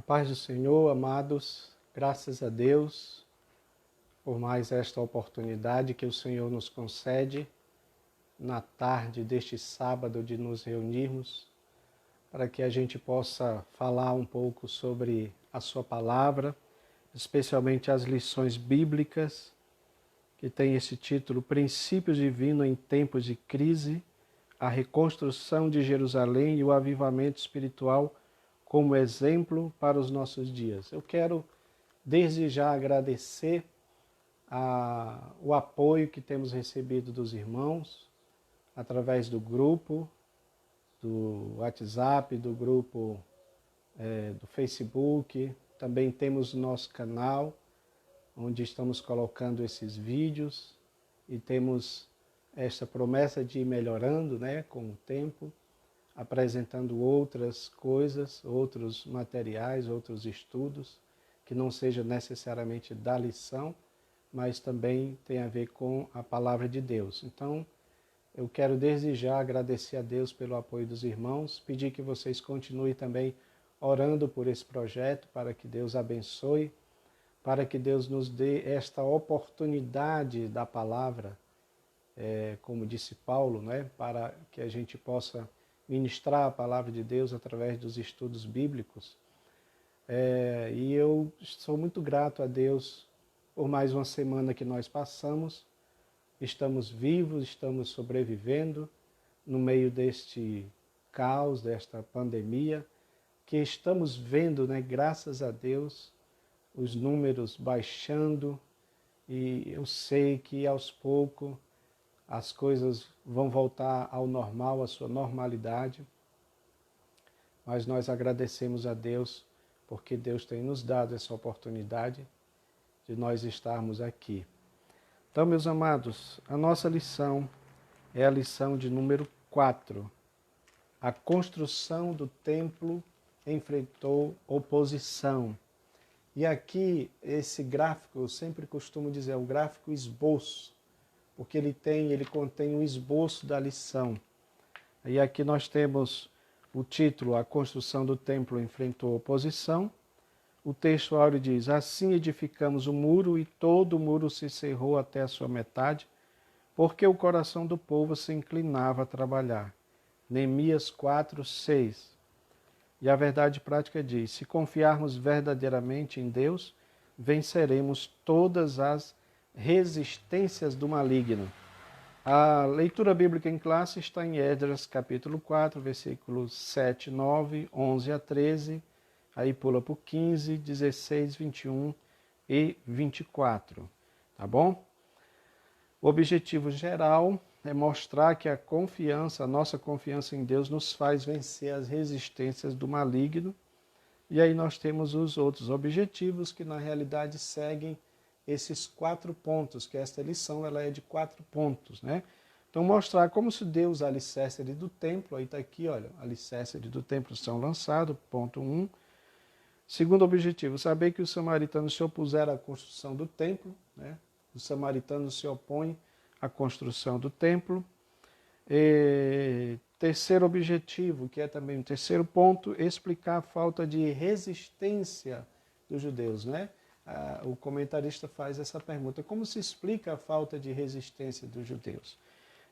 Paz do Senhor, amados, graças a Deus por mais esta oportunidade que o Senhor nos concede na tarde deste sábado de nos reunirmos para que a gente possa falar um pouco sobre a sua palavra, especialmente as lições bíblicas, que tem esse título, Princípios Divinos em Tempos de Crise, a reconstrução de Jerusalém e o avivamento espiritual como exemplo para os nossos dias. Eu quero desde já agradecer o apoio que temos recebido dos irmãos, através do grupo, do WhatsApp, do grupo do Facebook. Também temos o nosso canal, onde estamos colocando esses vídeos e temos esta promessa de ir melhorando, com o tempo, apresentando outras coisas, outros materiais, outros estudos, que não seja necessariamente da lição, mas também tem a ver com a palavra de Deus. Então, eu quero desde já agradecer a Deus pelo apoio dos irmãos, pedir que vocês continuem também orando por esse projeto, para que Deus abençoe, para que Deus nos dê esta oportunidade da palavra, como disse Paulo, para que a gente possa ministrar a palavra de Deus através dos estudos bíblicos. E eu sou muito grato a Deus por mais uma semana que nós passamos. Estamos vivos, estamos sobrevivendo no meio deste caos, desta pandemia, que estamos vendo, graças a Deus, os números baixando, e eu sei que aos poucos as coisas vão voltar ao normal, à sua normalidade, mas nós agradecemos a Deus porque Deus tem nos dado essa oportunidade de nós estarmos aqui. Então, meus amados, a nossa lição é a lição de número 4. A construção do templo enfrentou oposição. E aqui, esse gráfico, eu sempre costumo dizer, é o gráfico esboço, porque ele contém o esboço da lição. E aqui nós temos o título, A Construção do Templo Enfrentou Oposição. O texto áureo diz, assim edificamos o muro e todo o muro se cerrou até a sua metade, porque o coração do povo se inclinava a trabalhar. Neemias 4, 6. E a verdade prática diz, se confiarmos verdadeiramente em Deus, venceremos todas as resistências do maligno. A leitura bíblica em classe está em Esdras capítulo 4, versículos 7, 9, 11 a 13, aí pula para o 15, 16, 21 e 24, tá bom? O objetivo geral é mostrar que a nossa confiança em Deus nos faz vencer as resistências do maligno, e aí nós temos os outros objetivos que na realidade seguem esses 4 pontos, que esta lição ela é de 4 pontos, Então mostrar como se Deus alicerce do templo, aí está aqui, olha, alicerce do templo são lançados, ponto 1. Segundo objetivo, saber que os samaritanos se opuseram à construção do templo, Os samaritanos se opõem à construção do templo. Terceiro objetivo, que é também o terceiro ponto, explicar a falta de resistência dos judeus, O comentarista faz essa pergunta, como se explica a falta de resistência dos judeus?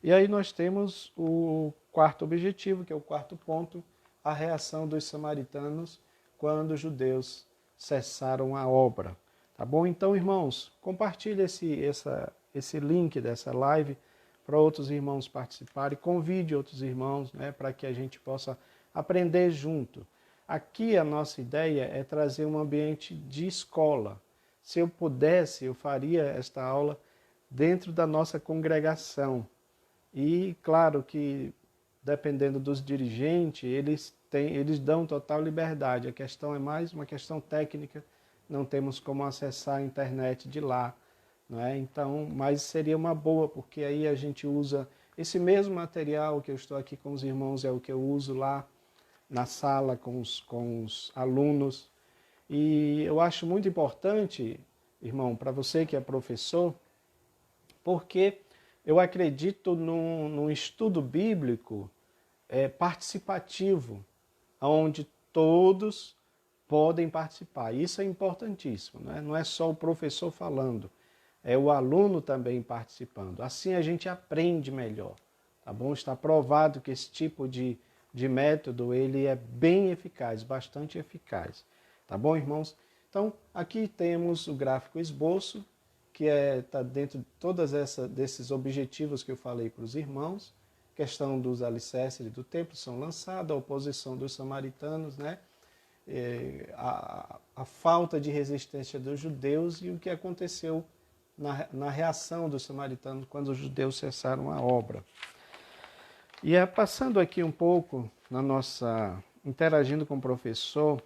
E aí nós temos o quarto objetivo, que é o quarto ponto, a reação dos samaritanos quando os judeus cessaram a obra. Tá bom? Então, irmãos, compartilhe esse link dessa live para outros irmãos participarem, convide outros irmãos, para que a gente possa aprender junto. Aqui a nossa ideia é trazer um ambiente de escola. Se eu pudesse, eu faria esta aula dentro da nossa congregação. E claro que, dependendo dos dirigentes, eles dão total liberdade. A questão é mais uma questão técnica, não temos como acessar a internet de lá. Então, mas seria uma boa, porque aí a gente usa esse mesmo material que eu estou aqui com os irmãos, é o que eu uso lá na sala com os alunos. E eu acho muito importante, irmão, para você que é professor, porque eu acredito num estudo bíblico participativo, onde todos podem participar. Isso é importantíssimo, né? Não é só o professor falando, é o aluno também participando. Assim a gente aprende melhor, tá bom? Está provado que esse tipo de método ele é bem eficaz, bastante eficaz, tá bom, irmãos? Então, aqui temos o gráfico esboço, que está dentro de todos desses objetivos que eu falei para os irmãos, questão dos alicerces do templo são lançados, a oposição dos samaritanos, né? A falta de resistência dos judeus e o que aconteceu na reação dos samaritanos quando os judeus cessaram a obra. E passando aqui um pouco interagindo com o professor,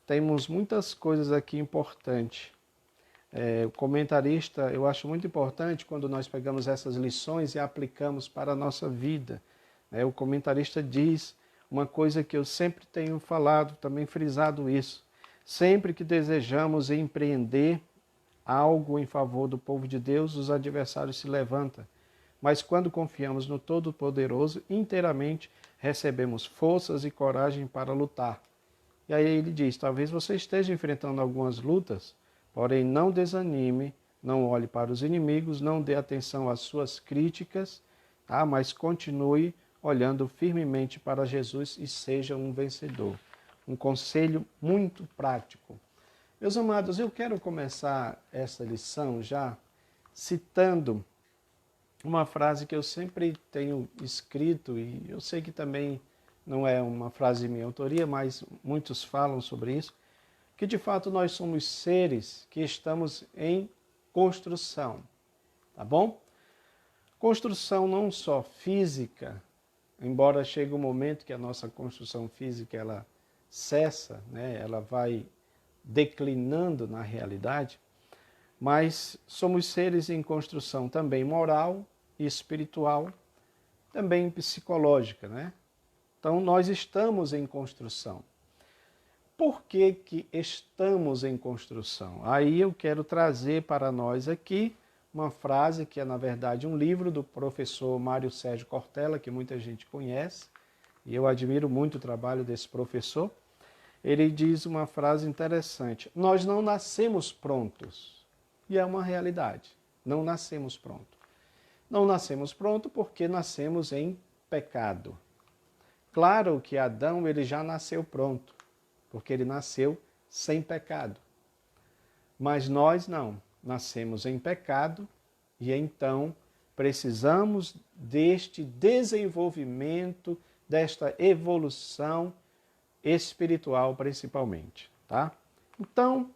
temos muitas coisas aqui importantes. O comentarista, eu acho muito importante quando nós pegamos essas lições e aplicamos para a nossa vida. O comentarista diz uma coisa que eu sempre tenho falado, também frisado isso. Sempre que desejamos empreender algo em favor do povo de Deus, os adversários se levantam. Mas quando confiamos no Todo-Poderoso, inteiramente recebemos forças e coragem para lutar. E aí ele diz, talvez você esteja enfrentando algumas lutas, porém não desanime, não olhe para os inimigos, não dê atenção às suas críticas, tá? Mas continue olhando firmemente para Jesus e seja um vencedor. Um conselho muito prático. Meus amados, eu quero começar essa lição já citando uma frase que eu sempre tenho escrito, e eu sei que também não é uma frase de minha autoria, mas muitos falam sobre isso, que de fato nós somos seres que estamos em construção, tá bom? Construção não só física, embora chegue um momento que a nossa construção física ela cessa, né? Ela vai declinando na realidade, mas somos seres em construção também moral e espiritual, também psicológica, né? Então nós estamos em construção. Por que que estamos em construção? Aí eu quero trazer para nós aqui uma frase que é na verdade um livro do professor Mário Sérgio Cortella, que muita gente conhece, e eu admiro muito o trabalho desse professor. Ele diz uma frase interessante, nós não nascemos prontos, e é uma realidade, não nascemos prontos. Não nascemos prontos porque nascemos em pecado. Claro que Adão ele já nasceu pronto, porque ele nasceu sem pecado. Mas nós não, nascemos em pecado e então precisamos deste desenvolvimento, desta evolução espiritual principalmente, tá? Então,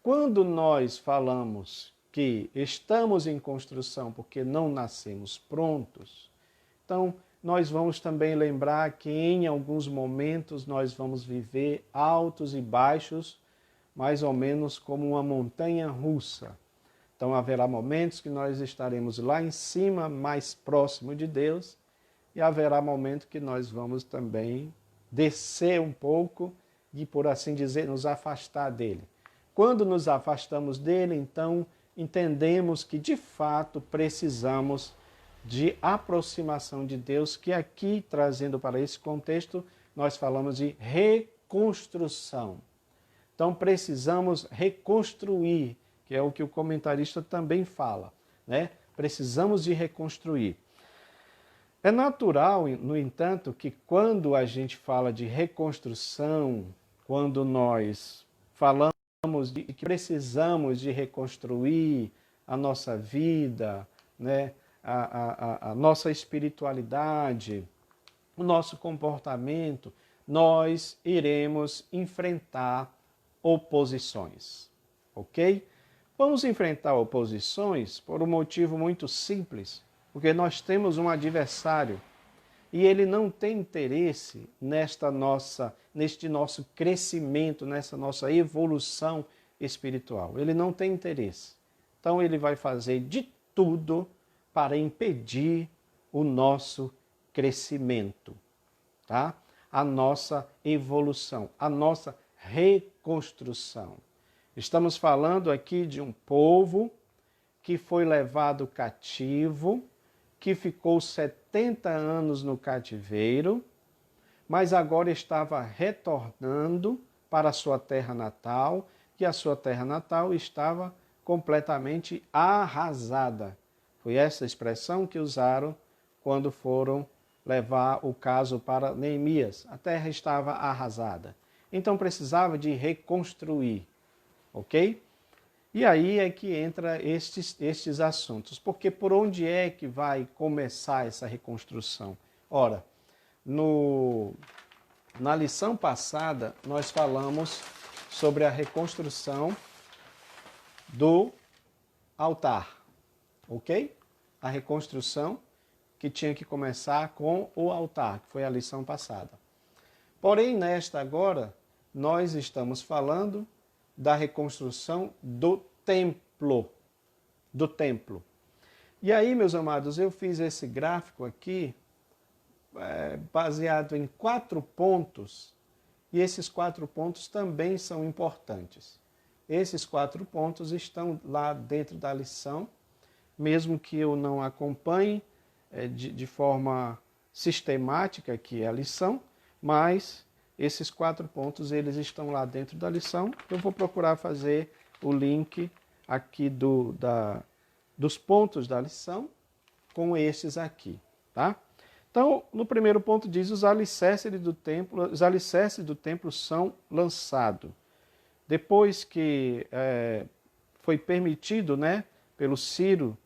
quando nós falamos que estamos em construção porque não nascemos prontos, então nós vamos também lembrar que em alguns momentos nós vamos viver altos e baixos, mais ou menos como uma montanha russa. Então haverá momentos que nós estaremos lá em cima, mais próximo de Deus, e haverá momentos que nós vamos também descer um pouco e, por assim dizer, nos afastar dele. Quando nos afastamos dele, então entendemos que de fato precisamos de aproximação de Deus, que aqui, trazendo para esse contexto, nós falamos de reconstrução. Então precisamos reconstruir, que é o que o comentarista também fala, né? Precisamos de reconstruir. É natural, no entanto, que quando a gente fala de reconstrução, quando nós falamos de que precisamos de reconstruir a nossa vida, né? a nossa espiritualidade, o nosso comportamento, nós iremos enfrentar oposições, ok? Vamos enfrentar oposições por um motivo muito simples, porque nós temos um adversário e ele não tem interesse neste nosso crescimento, nessa nossa evolução espiritual. Ele não tem interesse. Então ele vai fazer de tudo para impedir o nosso crescimento, tá? A nossa evolução, a nossa reconstrução. Estamos falando aqui de um povo que foi levado cativo, que ficou 70 anos no cativeiro, mas agora estava retornando para a sua terra natal, que a sua terra natal estava completamente arrasada. Foi essa expressão que usaram quando foram levar o caso para Neemias. A terra estava arrasada. Então precisava de reconstruir, ok? E aí é que entra estes assuntos. Porque por onde é que vai começar essa reconstrução? Ora, na lição passada, nós falamos sobre a reconstrução do altar, ok? A reconstrução que tinha que começar com o altar, que foi a lição passada. Porém, nesta agora, nós estamos falando da reconstrução do templo. Do templo. E aí, meus amados, eu fiz esse gráfico aqui, baseado em 4 pontos, e esses 4 pontos também são importantes. Esses 4 pontos estão lá dentro da lição, mesmo que eu não acompanhe de forma sistemática aqui a lição, mas esses 4 pontos eles estão lá dentro da lição. Eu vou procurar fazer o link aqui dos pontos da lição com estes aqui, tá? Então, no primeiro ponto diz, os alicerces do templo são lançados. Depois que foi permitido, né, pelo Ciro,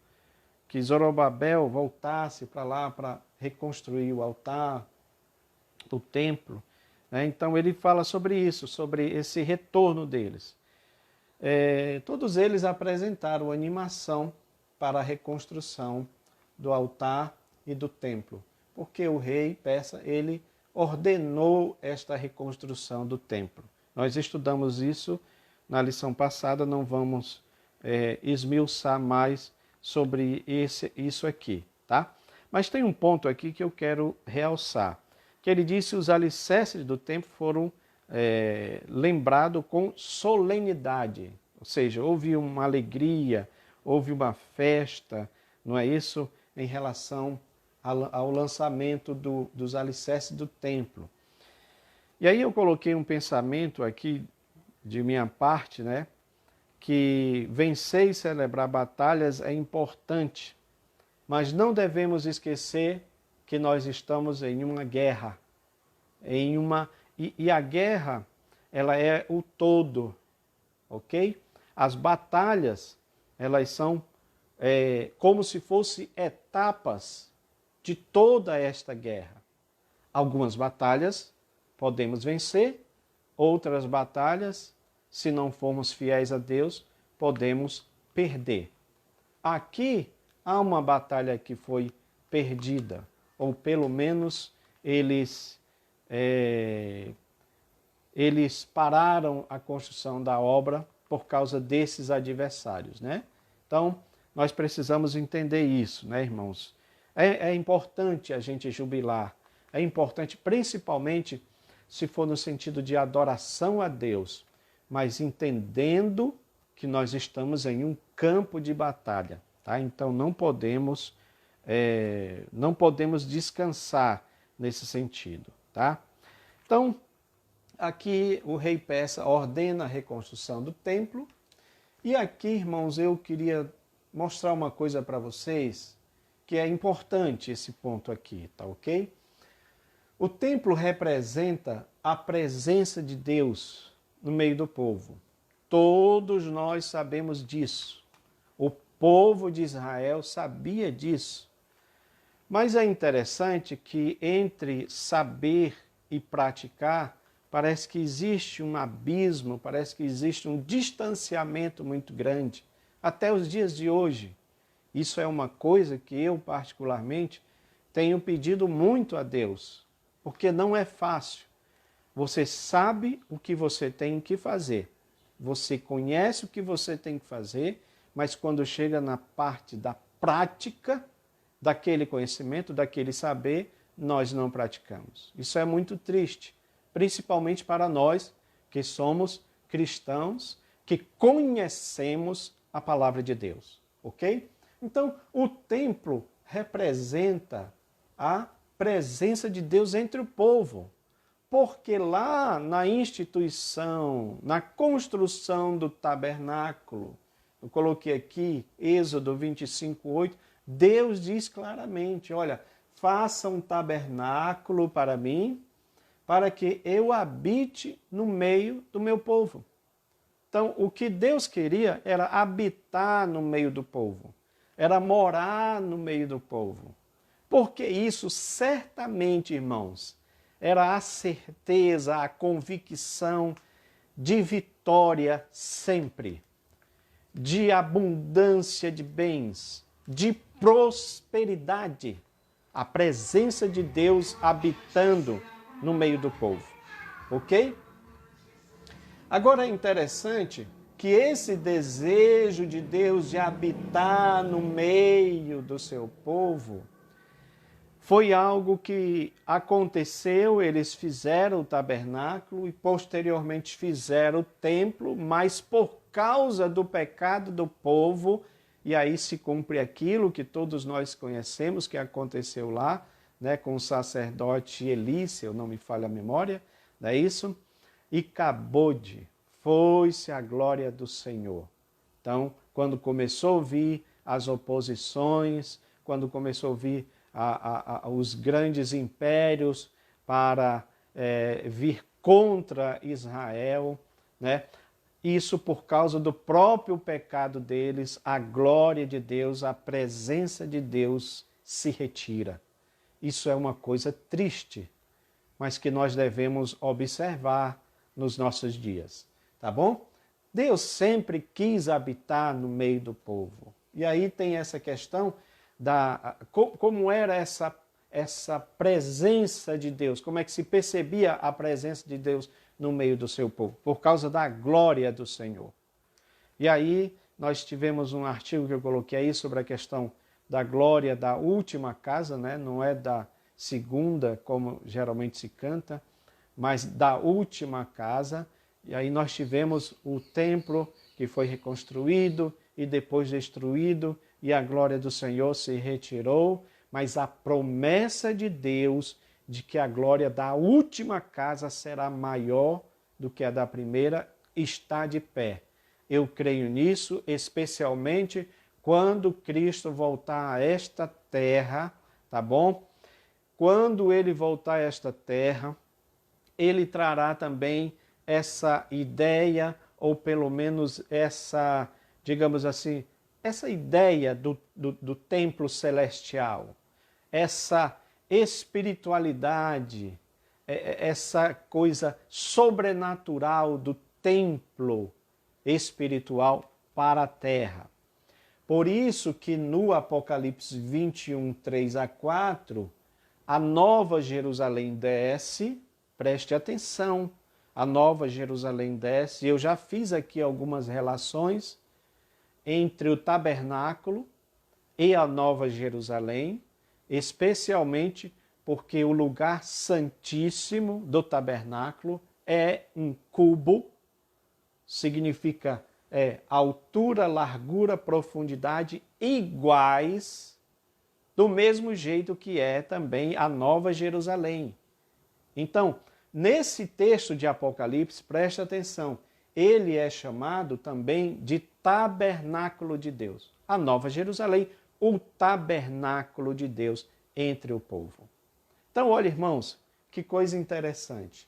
que Zorobabel voltasse para lá para reconstruir o altar, o templo, né? Então ele fala sobre isso, sobre esse retorno deles. Todos eles apresentaram animação para a reconstrução do altar e do templo, porque o rei persa, ele ordenou esta reconstrução do templo. Nós estudamos isso na lição passada, não vamos esmiuçar mais sobre isso aqui, tá? Mas tem um ponto aqui que eu quero realçar, que ele disse que os alicerces do templo foram lembrados com solenidade, ou seja, houve uma alegria, houve uma festa, não é isso? Em relação ao lançamento dos alicerces do templo. E aí eu coloquei um pensamento aqui de minha parte, né? Que vencer e celebrar batalhas é importante, mas não devemos esquecer que nós estamos em uma guerra. E a guerra, ela é o todo, ok? As batalhas, elas são como se fossem etapas de toda esta guerra. Algumas batalhas podemos vencer, outras batalhas, se não formos fiéis a Deus, podemos perder. Aqui há uma batalha que foi perdida, ou pelo menos eles pararam a construção da obra por causa desses adversários, né? Então, nós precisamos entender isso, né, irmãos? É importante a gente jubilar, é importante principalmente se for no sentido de adoração a Deus, mas entendendo que nós estamos em um campo de batalha, tá? Então não podemos descansar nesse sentido, tá? Então, aqui o rei persa ordena a reconstrução do templo, e aqui, irmãos, eu queria mostrar uma coisa para vocês, que é importante esse ponto aqui, tá ok? O templo representa a presença de Deus no meio do povo. Todos nós sabemos disso. O povo de Israel sabia disso. Mas é interessante que entre saber e praticar, parece que existe um abismo, parece que existe um distanciamento muito grande. Até os dias de hoje. Isso é uma coisa que eu, particularmente, tenho pedido muito a Deus, porque não é fácil. Você sabe o que você tem que fazer, você conhece o que você tem que fazer, mas quando chega na parte da prática, daquele conhecimento, daquele saber, nós não praticamos. Isso é muito triste, principalmente para nós que somos cristãos, que conhecemos a palavra de Deus, ok? Então, o templo representa a presença de Deus entre o povo. Porque lá na instituição, na construção do tabernáculo, eu coloquei aqui, Êxodo 25:8, Deus diz claramente, olha, faça um tabernáculo para mim, para que eu habite no meio do meu povo. Então, o que Deus queria era habitar no meio do povo, era morar no meio do povo. Porque isso certamente, irmãos, era a certeza, a convicção de vitória sempre, de abundância de bens, de prosperidade, a presença de Deus habitando no meio do povo, ok? Agora é interessante que esse desejo de Deus de habitar no meio do seu povo foi algo que aconteceu, eles fizeram o tabernáculo e posteriormente fizeram o templo, mas por causa do pecado do povo, e aí se cumpre aquilo que todos nós conhecemos que aconteceu lá, né, com o sacerdote Eli, se eu não me falha a memória, não é isso? E Cabode, foi-se a glória do Senhor. Então, quando começou a vir as oposições, quando começou a vir os grandes impérios para vir contra Israel, né? Isso por causa do próprio pecado deles, a glória de Deus, a presença de Deus se retira. Isso é uma coisa triste, mas que nós devemos observar nos nossos dias, tá bom? Deus sempre quis habitar no meio do povo. E aí tem essa questão como era essa presença de Deus, como é que se percebia a presença de Deus no meio do seu povo, por causa da glória do Senhor. E aí nós tivemos um artigo que eu coloquei aí sobre a questão da glória da última casa, né? Não é da segunda, como geralmente se canta, mas da última casa. E aí nós tivemos o templo que foi reconstruído e depois destruído, e a glória do Senhor se retirou, mas a promessa de Deus de que a glória da última casa será maior do que a da primeira está de pé. Eu creio nisso, especialmente quando Cristo voltar a esta terra, tá bom? Quando ele voltar a esta terra, ele trará também essa ideia, ou pelo menos essa, digamos assim, essa ideia do templo celestial, essa espiritualidade, essa coisa sobrenatural do templo espiritual para a terra. Por isso que no Apocalipse 21, 3 a 4, a Nova Jerusalém desce, preste atenção, a Nova Jerusalém desce, eu já fiz aqui algumas relações entre o tabernáculo e a Nova Jerusalém, especialmente porque o lugar santíssimo do tabernáculo é um cubo, significa altura, largura, profundidade iguais, do mesmo jeito que é também a Nova Jerusalém. Então, nesse texto de Apocalipse, preste atenção, ele é chamado também de tabernáculo de Deus. A Nova Jerusalém, o tabernáculo de Deus entre o povo. Então, olha, irmãos, que coisa interessante.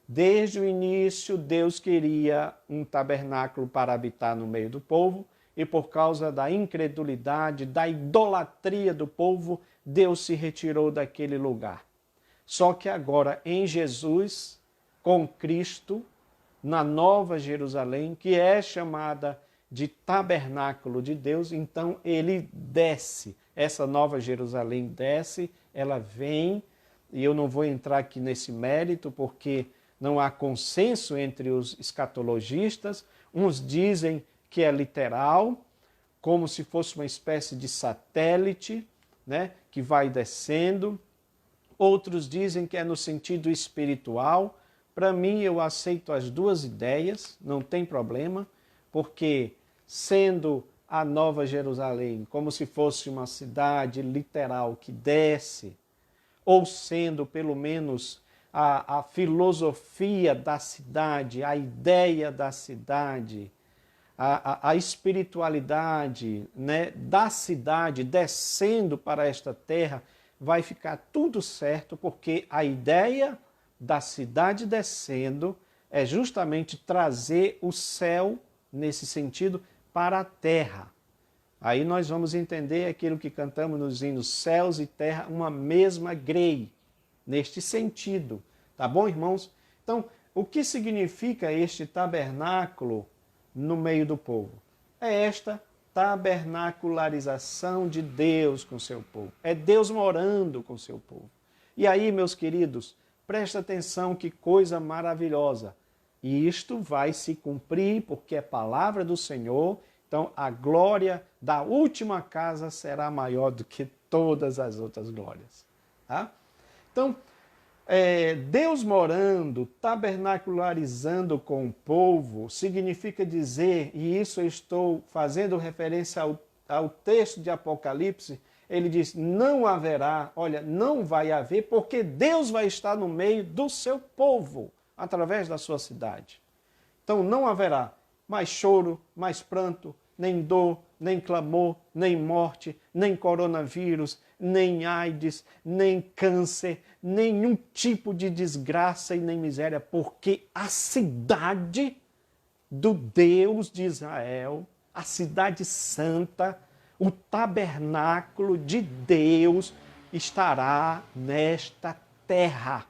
Desde o início, Deus queria um tabernáculo para habitar no meio do povo, e por causa da incredulidade, da idolatria do povo, Deus se retirou daquele lugar. Só que agora, em Jesus, com Cristo, na Nova Jerusalém, que é chamada de tabernáculo de Deus, então ele desce, essa Nova Jerusalém desce, ela vem, e eu não vou entrar aqui nesse mérito, porque não há consenso entre os escatologistas, uns dizem que é literal, como se fosse uma espécie de satélite, né, que vai descendo, outros dizem que é no sentido espiritual. Para mim, eu aceito as duas ideias, não tem problema, porque sendo a Nova Jerusalém como se fosse uma cidade literal que desce, ou sendo pelo menos a filosofia da cidade, a ideia da cidade, a espiritualidade, né, da cidade descendo para esta terra, vai ficar tudo certo, porque a ideia da cidade descendo é justamente trazer o céu, nesse sentido, para a terra. Aí nós vamos entender aquilo que cantamos nos hinos, céus e terra, uma mesma grei, neste sentido. Tá bom, irmãos? Então, o que significa este tabernáculo no meio do povo? É esta tabernacularização de Deus com seu povo. É Deus morando com seu povo. E aí, meus queridos, presta atenção, que coisa maravilhosa. E isto vai se cumprir porque é palavra do Senhor. Então, a glória da última casa será maior do que todas as outras glórias. Tá? Então, Deus morando, tabernacularizando com o povo, significa dizer, e isso eu estou fazendo referência ao texto de Apocalipse, ele diz, não haverá, olha, não vai haver, porque Deus vai estar no meio do seu povo, através da sua cidade. Então não haverá mais choro, mais pranto, nem dor, nem clamor, nem morte, nem coronavírus, nem AIDS, nem câncer, nenhum tipo de desgraça e nem miséria, porque a cidade do Deus de Israel, a cidade santa, o tabernáculo de Deus estará nesta terra.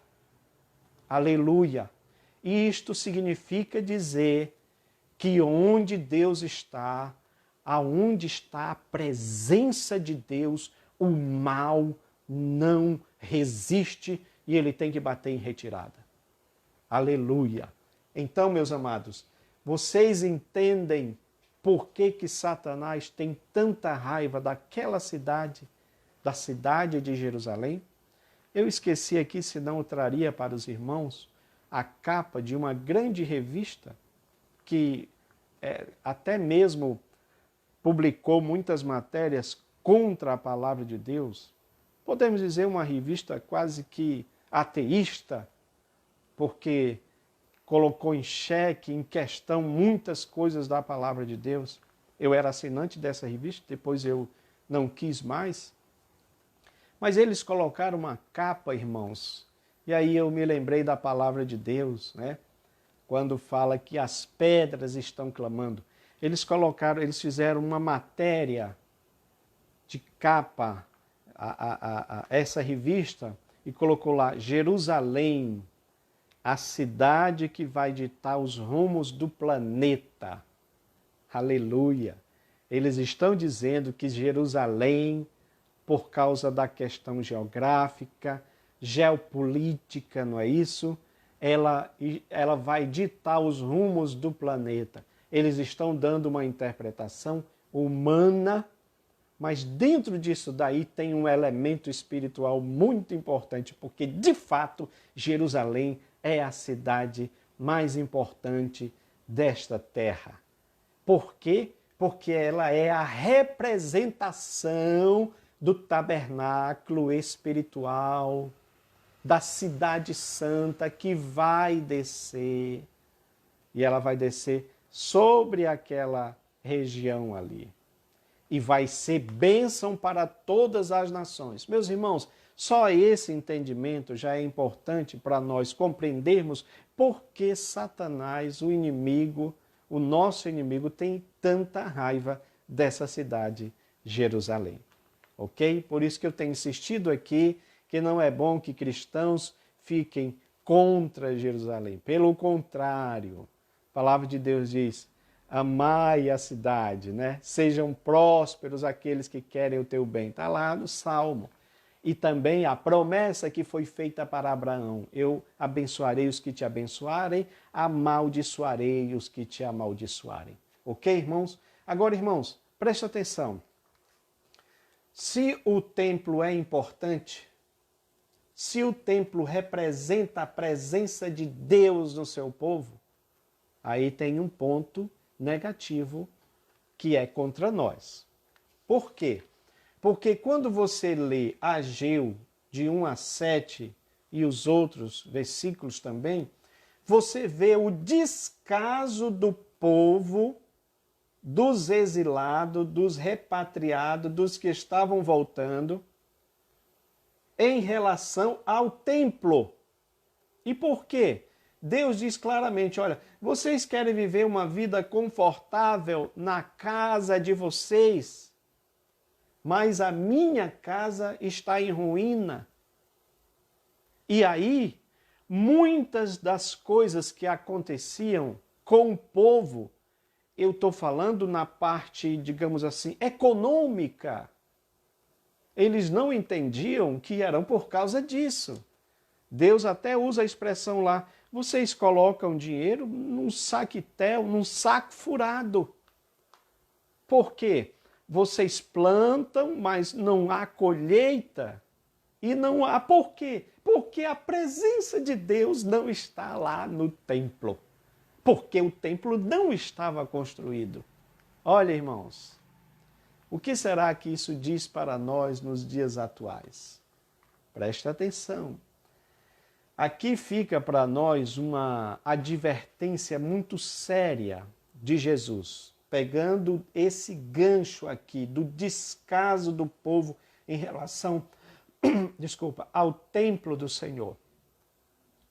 Aleluia! Isto significa dizer que onde Deus está, aonde está a presença de Deus, o mal não resiste e ele tem que bater em retirada. Aleluia! Então, meus amados, vocês entendem por que Satanás tem tanta raiva daquela cidade, da cidade de Jerusalém? Eu esqueci aqui, senão eu traria para os irmãos a capa de uma grande revista que até mesmo publicou muitas matérias contra a palavra de Deus. Podemos dizer uma revista quase que ateísta, porque colocou em xeque, em questão, muitas coisas da palavra de Deus. Eu era assinante dessa revista, depois eu não quis mais. Mas eles colocaram uma capa, irmãos, e aí eu me lembrei da palavra de Deus, né? Quando fala que as pedras estão clamando. Eles fizeram uma matéria de capa a essa revista e colocou lá, Jerusalém, a cidade que vai ditar os rumos do planeta. Aleluia! Eles estão dizendo que Jerusalém, por causa da questão geográfica, geopolítica, não é isso? Ela vai ditar os rumos do planeta. Eles estão dando uma interpretação humana, mas dentro disso daí tem um elemento espiritual muito importante, porque de fato Jerusalém é a cidade mais importante desta terra. Por quê? Porque ela é a representação do tabernáculo espiritual, da cidade santa que vai descer. E ela vai descer sobre aquela região ali. E vai ser bênção para todas as nações. Meus irmãos, só esse entendimento já é importante para nós compreendermos por que Satanás, o inimigo, o nosso inimigo, tem tanta raiva dessa cidade, Jerusalém. Ok? Por isso que eu tenho insistido aqui que não é bom que cristãos fiquem contra Jerusalém. Pelo contrário, a palavra de Deus diz, amai a cidade, né? Sejam prósperos aqueles que querem o teu bem. Está lá no Salmo. E também a promessa que foi feita para Abraão. Eu abençoarei os que te abençoarem, amaldiçoarei os que te amaldiçoarem. Ok, irmãos? Agora, irmãos, preste atenção. Se o templo é importante, se o templo representa a presença de Deus no seu povo, aí tem um ponto negativo que é contra nós. Por quê? Porque quando você lê Ageu, de 1 a 7, e os outros versículos também, você vê o descaso do povo, dos exilados, dos repatriados, dos que estavam voltando, em relação ao templo. E por quê? Deus diz claramente, olha, vocês querem viver uma vida confortável na casa de vocês, mas a minha casa está em ruína. E aí, muitas das coisas que aconteciam com o povo, eu estou falando na parte, digamos assim, econômica, eles não entendiam que eram por causa disso. Deus até usa a expressão lá, vocês colocam dinheiro num saquetel, num saco furado. Por quê? Vocês plantam, mas não há colheita. E não há por quê? Porque a presença de Deus não está lá no templo. Porque o templo não estava construído. Olha, irmãos, o que será que isso diz para nós nos dias atuais? Preste atenção. Aqui fica para nós uma advertência muito séria de Jesus, pegando esse gancho aqui do descaso do povo em relação, ao templo do Senhor.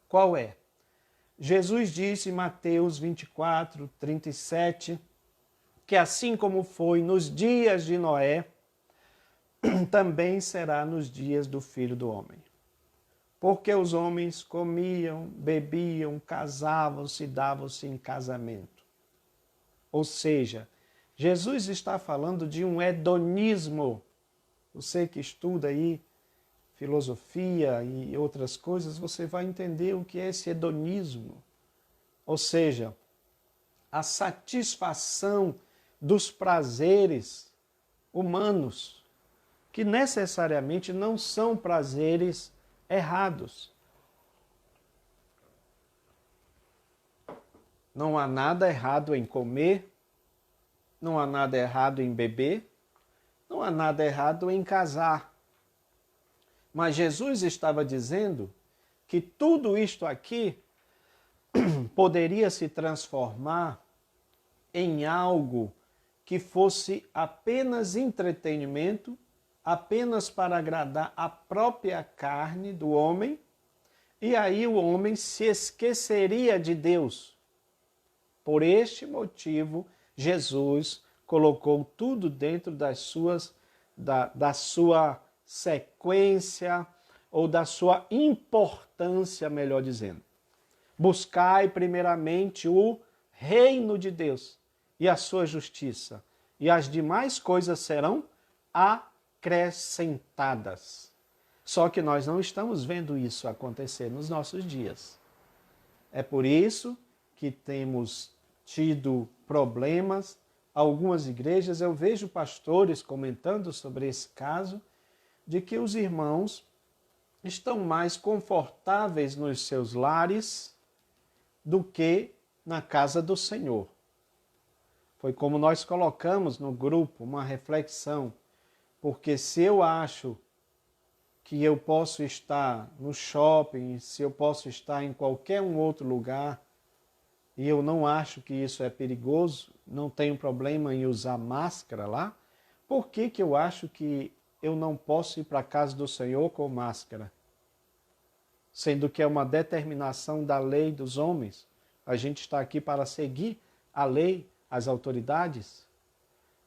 Qual é? Jesus disse em Mateus 24, 37, que assim como foi nos dias de Noé, também será nos dias do Filho do Homem. Porque os homens comiam, bebiam, casavam-se, davam-se em casamento. Ou seja, Jesus está falando de um hedonismo. Você que estuda aí filosofia e outras coisas, você vai entender o que é esse hedonismo. Ou seja, a satisfação dos prazeres humanos, que necessariamente não são prazeres errados. Não há nada errado em comer, não há nada errado em beber, não há nada errado em casar. Mas Jesus estava dizendo que tudo isto aqui poderia se transformar em algo que fosse apenas entretenimento, apenas para agradar a própria carne do homem, e aí o homem se esqueceria de Deus. Por este motivo, Jesus colocou tudo dentro da sua sequência, ou da sua importância, melhor dizendo. Buscai primeiramente o reino de Deus e a sua justiça, e as demais coisas serão acrescentadas. Só que nós não estamos vendo isso acontecer nos nossos dias. É por isso que temos tido problemas. Algumas igrejas, eu vejo pastores comentando sobre esse caso, de que os irmãos estão mais confortáveis nos seus lares do que na casa do Senhor. Foi como nós colocamos no grupo uma reflexão, porque se eu acho que eu posso estar no shopping, se eu posso estar em qualquer um outro lugar, e eu não acho que isso é perigoso, não tenho problema em usar máscara lá, por que eu acho que eu não posso ir para a casa do Senhor com máscara? Sendo que é uma determinação da lei dos homens. A gente está aqui para seguir a lei, as autoridades.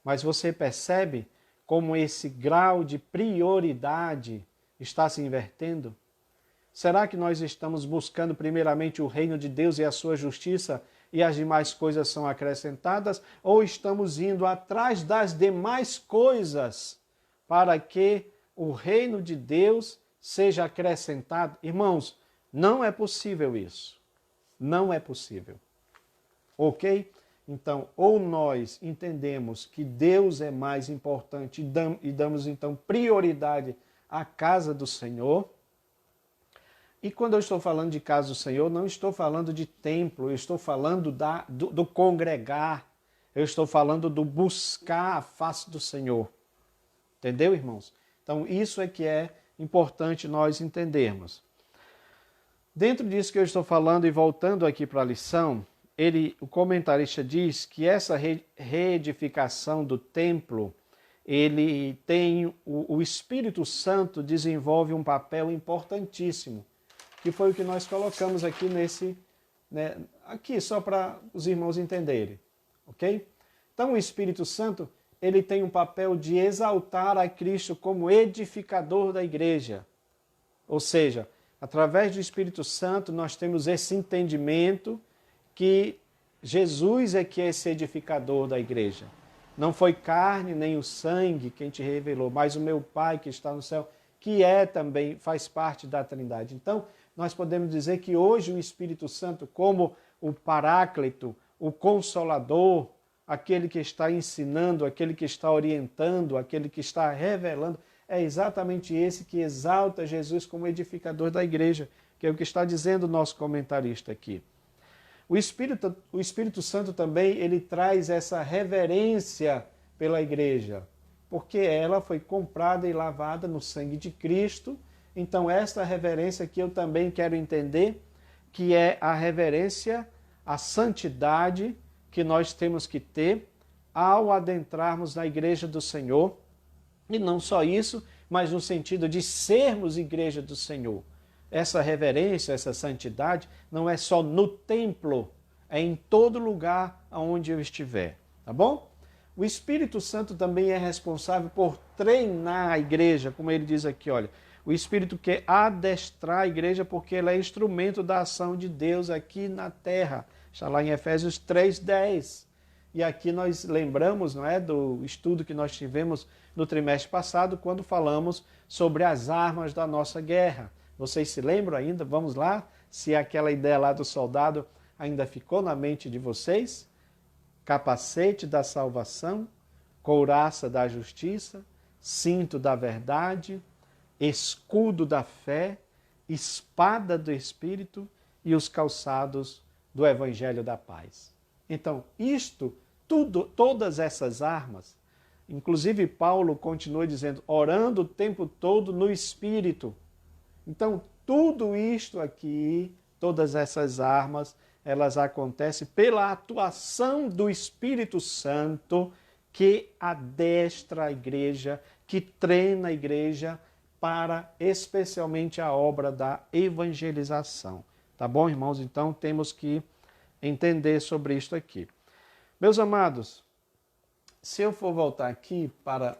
Mas você percebe como esse grau de prioridade está se invertendo? Será que nós estamos buscando primeiramente o reino de Deus e a sua justiça e as demais coisas são acrescentadas? Ou estamos indo atrás das demais coisas para que o reino de Deus seja acrescentado? Irmãos, não é possível isso. Não é possível. Ok? Então, ou nós entendemos que Deus é mais importante e damos então prioridade à casa do Senhor. E quando eu estou falando de casa do Senhor, não estou falando de templo, eu estou falando do congregar, eu estou falando do buscar a face do Senhor. Entendeu, irmãos? Então, isso é que é importante nós entendermos. Dentro disso que eu estou falando e voltando aqui para a lição, o comentarista diz que essa reedificação do templo, ele tem o Espírito Santo desenvolve um papel importantíssimo, que foi o que nós colocamos aqui aqui só para os irmãos entenderem, ok? Então o Espírito Santo, ele tem um papel de exaltar a Cristo como edificador da igreja. Ou seja, através do Espírito Santo nós temos esse entendimento que Jesus é que é esse edificador da igreja. Não foi carne nem o sangue quem te revelou, mas o meu Pai que está no céu, que também faz parte da Trindade. Então, nós podemos dizer que hoje o Espírito Santo, como o Paráclito, o Consolador, aquele que está ensinando, aquele que está orientando, aquele que está revelando, é exatamente esse que exalta Jesus como edificador da igreja, que é o que está dizendo o nosso comentarista aqui. O Espírito Santo também, ele traz essa reverência pela igreja, porque ela foi comprada e lavada no sangue de Cristo. Então, esta reverência que eu também quero entender, que é a reverência, a santidade que nós temos que ter ao adentrarmos na igreja do Senhor. E não só isso, mas no sentido de sermos igreja do Senhor. Essa reverência, essa santidade, não é só no templo, é em todo lugar onde eu estiver, tá bom? O Espírito Santo também é responsável por treinar a igreja, como ele diz aqui, olha, o Espírito quer adestrar a igreja porque ele é instrumento da ação de Deus aqui na terra. Está lá em Efésios 3:10. E aqui nós lembramos, não é, do estudo que nós tivemos no trimestre passado, quando falamos sobre as armas da nossa guerra. Vocês se lembram ainda? Vamos lá, se aquela ideia lá do soldado ainda ficou na mente de vocês. Capacete da salvação, couraça da justiça, cinto da verdade, escudo da fé, espada do Espírito e os calçados do Evangelho da paz. Então, todas essas armas, inclusive Paulo continua dizendo, orando o tempo todo no Espírito. Então, tudo isto aqui, todas essas armas, elas acontecem pela atuação do Espírito Santo que adestra a igreja, que treina a igreja para especialmente a obra da evangelização. Tá bom, irmãos? Então, temos que entender sobre isso aqui. Meus amados, se eu for voltar aqui para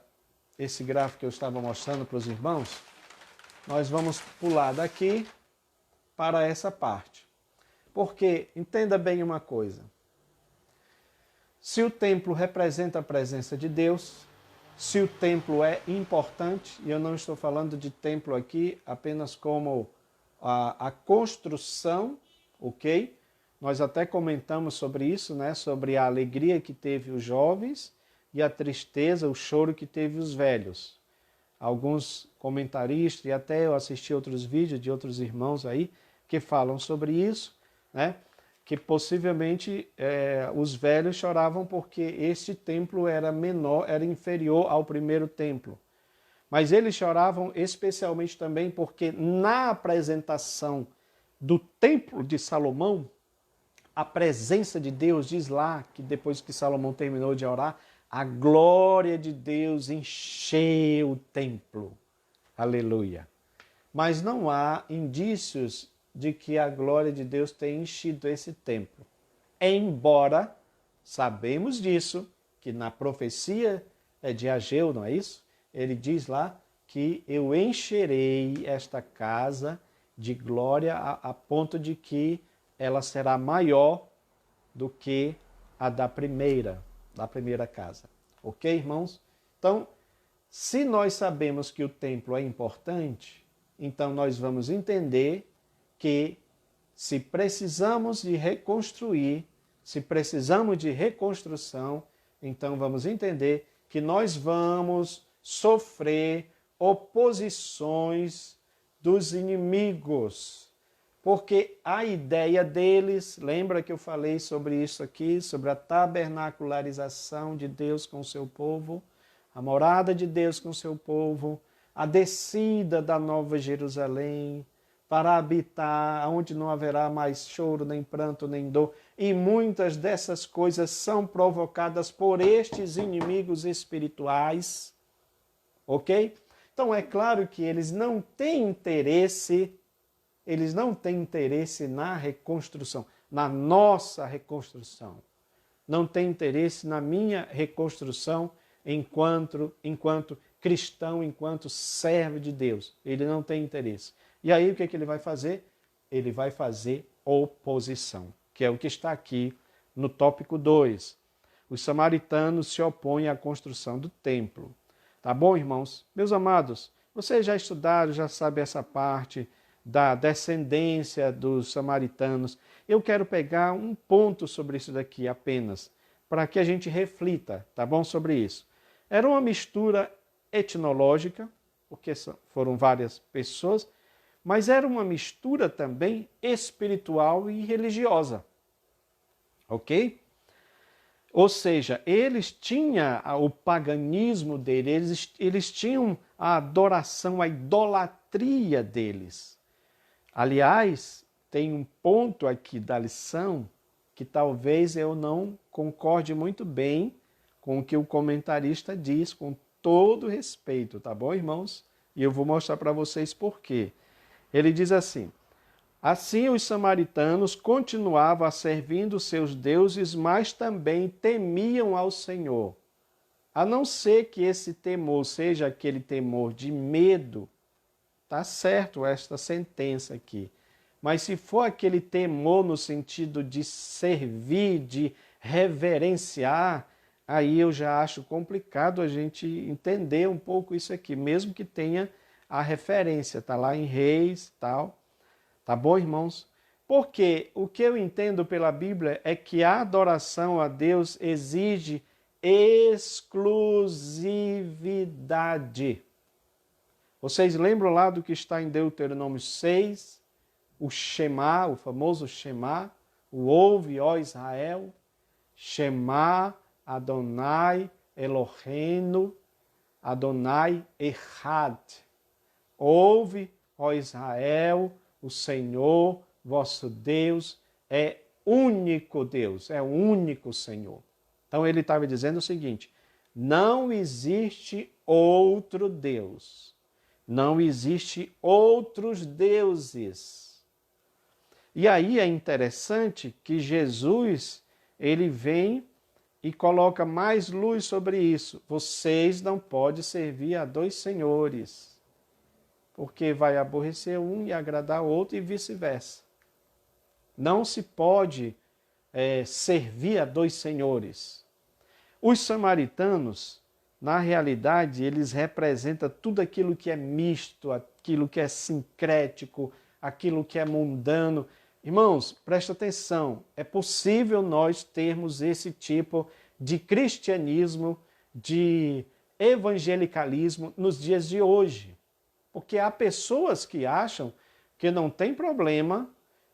esse gráfico que eu estava mostrando para os irmãos, nós vamos pular daqui para essa parte. Porque, entenda bem uma coisa, se o templo representa a presença de Deus, se o templo é importante, e eu não estou falando de templo aqui apenas como a construção, ok? Nós até comentamos sobre isso, né? Sobre a alegria que teve os jovens e a tristeza, o choro que teve os velhos. Alguns comentaristas, e até eu assisti outros vídeos de outros irmãos aí, que falam sobre isso, né? Que possivelmente os velhos choravam porque este templo era menor, era inferior ao primeiro templo. Mas eles choravam especialmente também porque na apresentação do templo de Salomão, a presença de Deus, diz lá que depois que Salomão terminou de orar, a glória de Deus encheu o templo. Aleluia. Mas não há indícios de que a glória de Deus tenha enchido esse templo. Embora sabemos disso, que na profecia de Ageu, não é isso? Ele diz lá que eu encherei esta casa de glória a ponto de que ela será maior do que a da primeira casa. Ok, irmãos? Então, se nós sabemos que o templo é importante, então nós vamos entender que se precisamos de reconstruir, se precisamos de reconstrução, então vamos entender que nós vamos sofrer oposições dos inimigos. Porque a ideia deles, lembra que eu falei sobre isso aqui, sobre a tabernacularização de Deus com o seu povo, a morada de Deus com o seu povo, a descida da Nova Jerusalém, para habitar, onde não haverá mais choro, nem pranto, nem dor. E muitas dessas coisas são provocadas por estes inimigos espirituais, ok? Então é claro que eles não têm interesse na reconstrução, na nossa reconstrução. Não têm interesse na minha reconstrução enquanto cristão, enquanto servo de Deus. Ele não tem interesse. E aí o que ele vai fazer? Ele vai fazer oposição, que é o que está aqui no tópico 2. Os samaritanos se opõem à construção do templo. Tá bom, irmãos? Meus amados, vocês já estudaram, já sabem essa parte da descendência dos samaritanos. Eu quero pegar um ponto sobre isso daqui apenas, para que a gente reflita, tá bom, sobre isso. Era uma mistura etnológica, porque foram várias pessoas, mas era uma mistura também espiritual e religiosa, ok? Ou seja, eles tinham o paganismo deles, eles tinham a adoração, a idolatria deles. Aliás, tem um ponto aqui da lição que talvez eu não concorde muito bem com o que o comentarista diz, com todo respeito, tá bom, irmãos? E eu vou mostrar para vocês por quê. Ele diz assim: assim os samaritanos continuavam a servindo seus deuses, mas também temiam ao Senhor. A não ser que esse temor seja aquele temor de medo, tá certo esta sentença aqui. Mas se for aquele temor no sentido de servir, de reverenciar, aí eu já acho complicado a gente entender um pouco isso aqui, mesmo que tenha a referência, tá lá em Reis, tal. Tá bom, irmãos? Porque o que eu entendo pela Bíblia é que a adoração a Deus exige exclusividade. Vocês lembram lá do que está em Deuteronômio 6? O Shema, o famoso Shema, o ouve, ó Israel, Shema, Adonai, Eloheinu, Adonai Echad. Ouve, ó Israel, o Senhor, vosso Deus, é único Deus, é o único Senhor. Então ele estava dizendo o seguinte: não existe outro Deus, não existe outros deuses. E aí é interessante que Jesus, ele vem e coloca mais luz sobre isso. Vocês não podem servir a dois senhores, porque vai aborrecer um e agradar o outro e vice-versa. Não se pode servir a dois senhores. Os samaritanos, na realidade, eles representam tudo aquilo que é misto, aquilo que é sincrético, aquilo que é mundano. Irmãos, presta atenção, é possível nós termos esse tipo de cristianismo, de evangelicalismo nos dias de hoje. Porque há pessoas que acham que não tem problema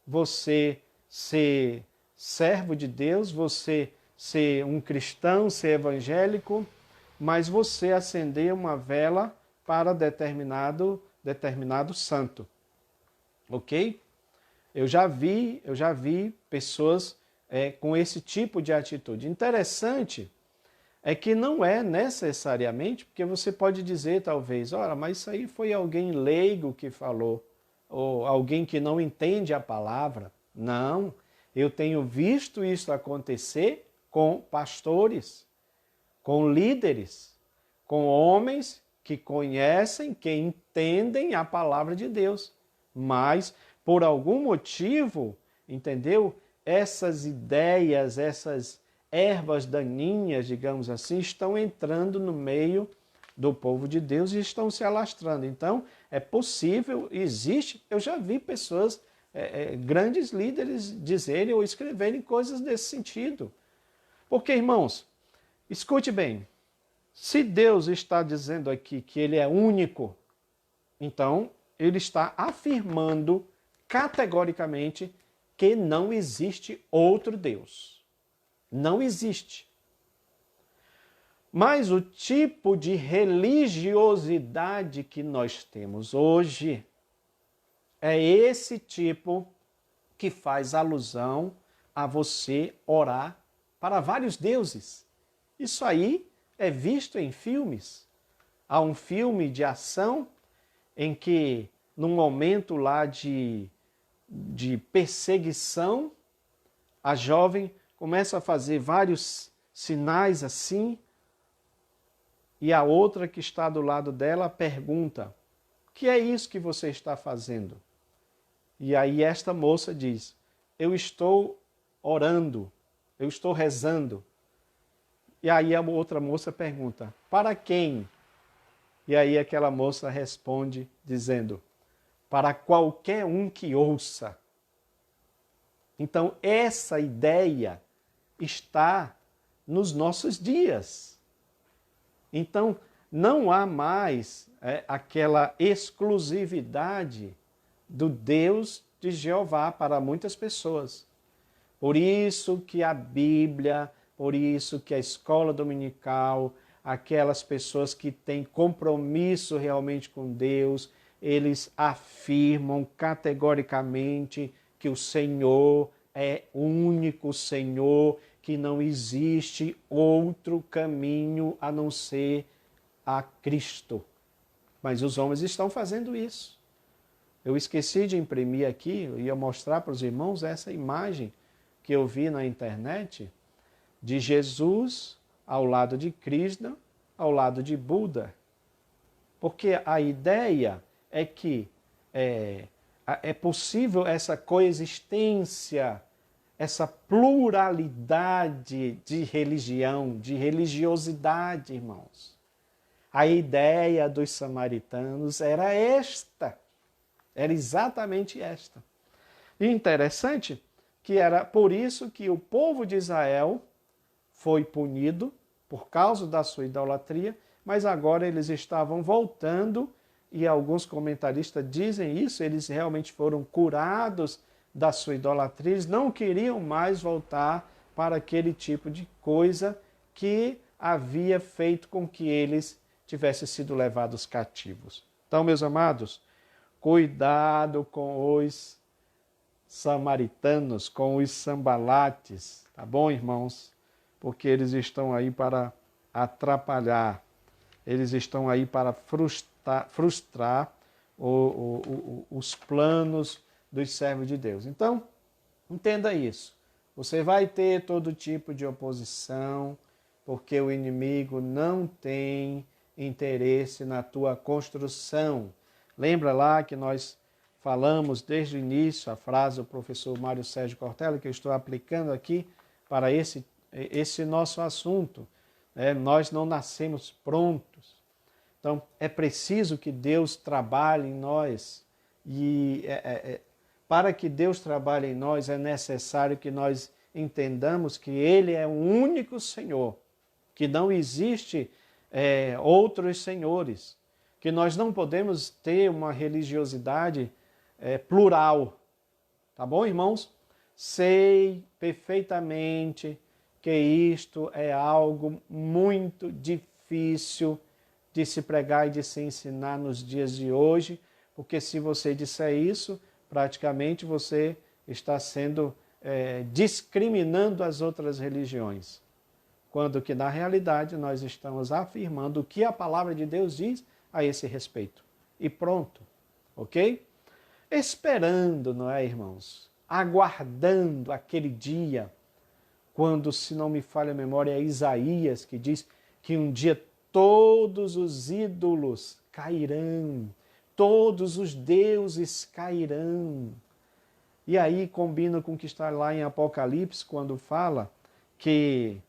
você ser servo de Deus, você ser um cristão, ser evangélico, mas você acender uma vela para determinado santo. Ok? Eu já vi pessoas com esse tipo de atitude. Interessante é que não é necessariamente, porque você pode dizer talvez, ora, mas isso aí foi alguém leigo que falou, ou alguém que não entende a palavra. Não, eu tenho visto isso acontecer com pastores, com líderes, com homens que conhecem, que entendem a palavra de Deus, mas por algum motivo, entendeu? Essas ideias, essas ervas daninhas, digamos assim, estão entrando no meio do povo de Deus e estão se alastrando. Então, é possível, existe, eu já vi pessoas, grandes líderes dizerem ou escreverem coisas desse sentido. Porque, irmãos, escute bem, se Deus está dizendo aqui que Ele é único, então Ele está afirmando categoricamente que não existe outro Deus. Não existe. Mas o tipo de religiosidade que nós temos hoje, é esse tipo que faz alusão a você orar para vários deuses. Isso aí é visto em filmes. Há um filme de ação em que, num momento lá de perseguição, a jovem começa a fazer vários sinais assim, e a outra que está do lado dela pergunta: o que é isso que você está fazendo? E aí esta moça diz: eu estou orando, eu estou rezando. E aí a outra moça pergunta: para quem? E aí aquela moça responde dizendo: para qualquer um que ouça. Então essa ideia está nos nossos dias. Então não há mais aquela exclusividade do Deus de Jeová para muitas pessoas. Por isso que a Bíblia, por isso que a escola dominical, aquelas pessoas que têm compromisso realmente com Deus, eles afirmam categoricamente que o Senhor é o único Senhor, que não existe outro caminho a não ser a Cristo. Mas os homens estão fazendo isso. Eu esqueci de imprimir aqui, eu ia mostrar para os irmãos essa imagem que eu vi na internet de Jesus ao lado de Krishna, ao lado de Buda. Porque a ideia é que é possível essa coexistência, essa pluralidade de religião, de religiosidade, irmãos. A ideia dos samaritanos era esta, era exatamente esta. E interessante que era por isso que o povo de Israel foi punido por causa da sua idolatria, mas agora eles estavam voltando, e alguns comentaristas dizem isso, eles realmente foram curados da sua idolatria, eles não queriam mais voltar para aquele tipo de coisa que havia feito com que eles tivessem sido levados cativos. Então, meus amados, cuidado com os samaritanos, com os sambalates, tá bom, irmãos? Porque eles estão aí para atrapalhar, eles estão aí para frustrar os planos dos servos de Deus. Então, entenda isso. Você vai ter todo tipo de oposição, porque o inimigo não tem interesse na tua construção. Lembra lá que nós falamos desde o início a frase do professor Mário Sérgio Cortella, que eu estou aplicando aqui para esse nosso assunto. Nós não nascemos prontos. Então, é preciso que Deus trabalhe em nós. E para que Deus trabalhe em nós, é necessário que nós entendamos que Ele é o único Senhor, que não existe outros senhores, que nós não podemos ter uma religiosidade plural. Tá bom, irmãos? Sei perfeitamente que isto é algo muito difícil de se pregar e de se ensinar nos dias de hoje, porque se você disser isso, praticamente você está sendo discriminando as outras religiões, quando que na realidade nós estamos afirmando o que a palavra de Deus diz a esse respeito. E pronto, ok? Esperando, não é, irmãos? Aguardando aquele dia, quando, se não me falha a memória, é Isaías que diz que um dia todos os ídolos cairão, todos os deuses cairão. E aí combina com o que está lá em Apocalipse, quando fala que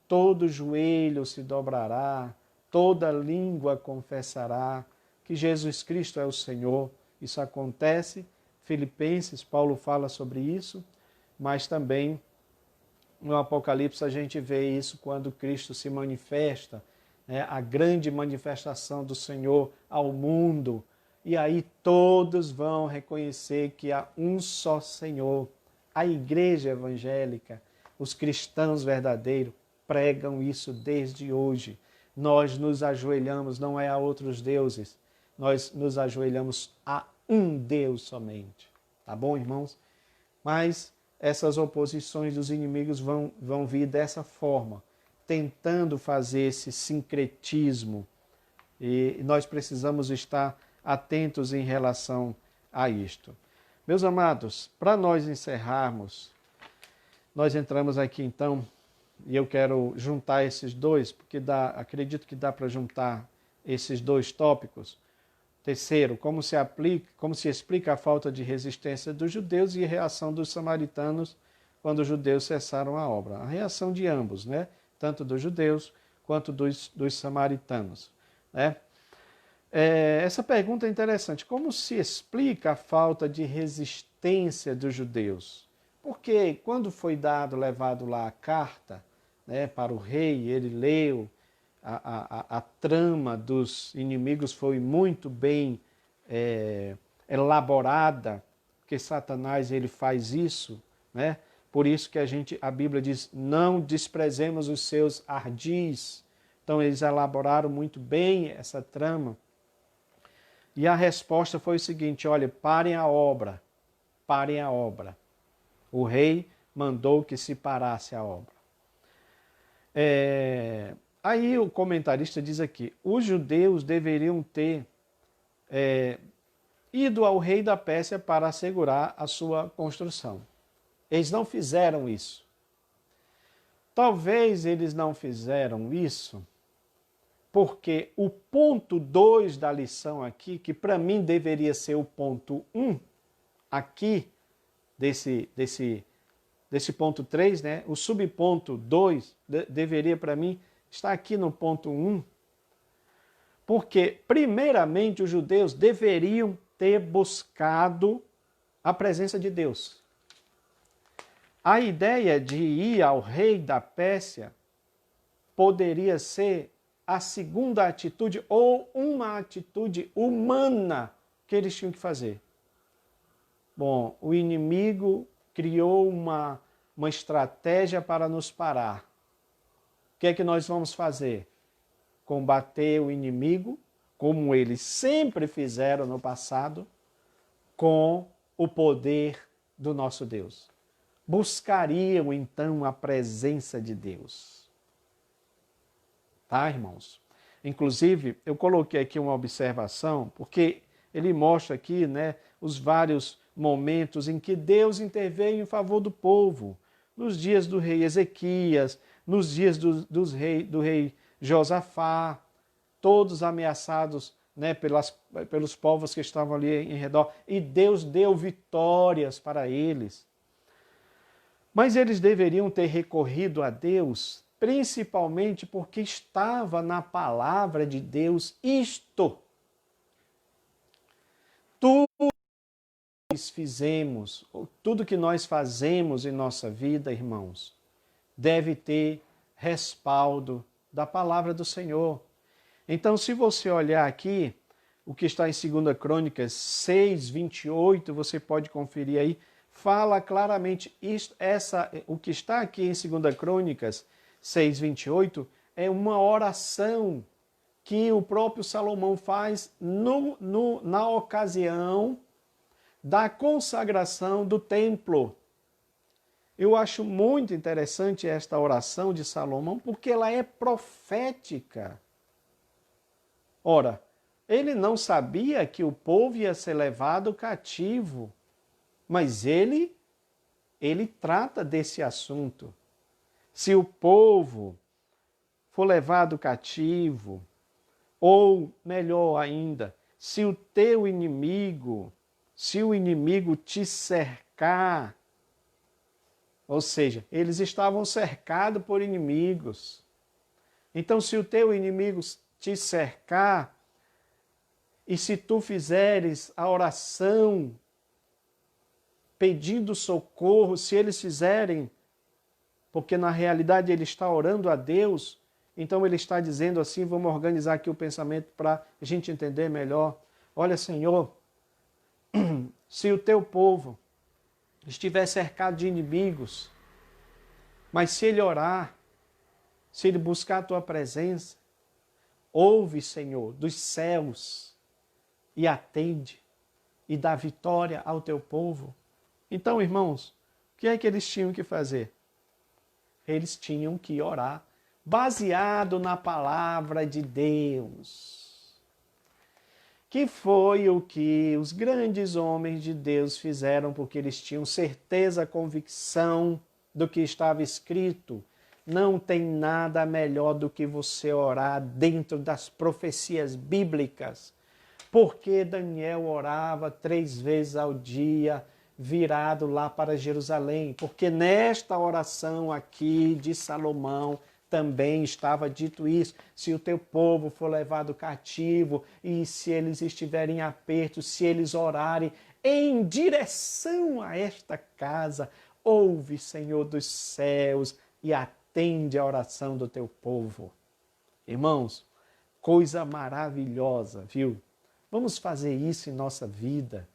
todo joelho se dobrará, toda língua confessará que Jesus Cristo é o Senhor. Isso acontece, Filipenses, Paulo fala sobre isso, mas também no Apocalipse a gente vê isso quando Cristo se manifesta, a grande manifestação do Senhor ao mundo. E aí todos vão reconhecer que há um só Senhor. A igreja evangélica, os cristãos verdadeiros, pregam isso desde hoje. Nós nos ajoelhamos, não é a outros deuses, nós nos ajoelhamos a um Deus somente. Tá bom, irmãos? Mas essas oposições dos inimigos vão vir dessa forma, tentando fazer esse sincretismo. E nós precisamos estar atentos em relação a isto. Meus amados, para nós encerrarmos, nós entramos aqui então, e eu quero juntar esses dois, porque acredito que dá para juntar esses dois tópicos. Terceiro, como se explica a falta de resistência dos judeus e a reação dos samaritanos quando os judeus cessaram a obra. A reação de ambos, né? Tanto dos judeus quanto dos samaritanos. Né? Essa pergunta é interessante. Como se explica a falta de resistência dos judeus? Porque quando foi levado lá a carta, né, para o rei, ele leu, a trama dos inimigos foi muito bem elaborada, porque Satanás ele faz isso, né? Por isso que a Bíblia diz, não desprezemos os seus ardis. Então eles elaboraram muito bem essa trama. E a resposta foi o seguinte, olha, parem a obra, parem a obra. O rei mandou que se parasse a obra. Aí o comentarista diz aqui, os judeus deveriam ter ido ao rei da Pérsia para assegurar a sua construção. Eles não fizeram isso. Talvez eles não fizeram isso porque o ponto 2 da lição aqui, que para mim deveria ser o ponto 1, aqui, desse ponto 3, né? O subponto 2 deveria para mim estar aqui no ponto 1, porque primeiramente os judeus deveriam ter buscado a presença de Deus. A ideia de ir ao rei da Pérsia poderia ser a segunda atitude ou uma atitude humana que eles tinham que fazer. Bom, o inimigo criou uma estratégia para nos parar. O que é que nós vamos fazer? Combater o inimigo, como eles sempre fizeram no passado, com o poder do nosso Deus. Buscariam então a presença de Deus. Tá, irmãos? Inclusive, eu coloquei aqui uma observação, porque ele mostra aqui, né, os vários momentos em que Deus interveio em favor do povo. Nos dias do rei Ezequias, nos dias do rei Josafá, todos ameaçados, né, pelos povos que estavam ali em redor. E Deus deu vitórias para eles. Mas eles deveriam ter recorrido a Deus, principalmente porque estava na palavra de Deus isto. Tudo que nós fizemos, tudo que nós fazemos em nossa vida, irmãos, deve ter respaldo da palavra do Senhor. Então, se você olhar aqui, o que está em 2 Crônicas 6, 28, você pode conferir aí, fala claramente, o que está aqui em 2 Crônicas 6, 28, é uma oração que o próprio Salomão faz na ocasião da consagração do templo. Eu acho muito interessante esta oração de Salomão, porque ela é profética. Ora, ele não sabia que o povo ia ser levado cativo, mas ele trata desse assunto. Se o povo for levado cativo, ou melhor ainda, se o inimigo te cercar, ou seja, eles estavam cercados por inimigos. Então, se o teu inimigo te cercar, e se tu fizeres a oração pedindo socorro, se eles fizerem, porque na realidade ele está orando a Deus, então ele está dizendo assim, vamos organizar aqui o pensamento para a gente entender melhor. Olha, Senhor, se o teu povo estiver cercado de inimigos, mas se ele orar, se ele buscar a tua presença, ouve, Senhor, dos céus e atende. e dar vitória ao teu povo. Então, irmãos, o que é que eles tinham que fazer? Eles tinham que orar, baseado na palavra de Deus. Que foi o que os grandes homens de Deus fizeram, porque eles tinham certeza, convicção do que estava escrito. Não tem nada melhor do que você orar dentro das profecias bíblicas. Porque Daniel orava 3 vezes ao dia, virado lá para Jerusalém. Porque nesta oração aqui de Salomão também estava dito isso. Se o teu povo for levado cativo e se eles estiverem em aperto, se eles orarem em direção a esta casa, ouve, Senhor dos céus, e atende a oração do teu povo. Irmãos, coisa maravilhosa, viu? Vamos fazer isso em nossa vida.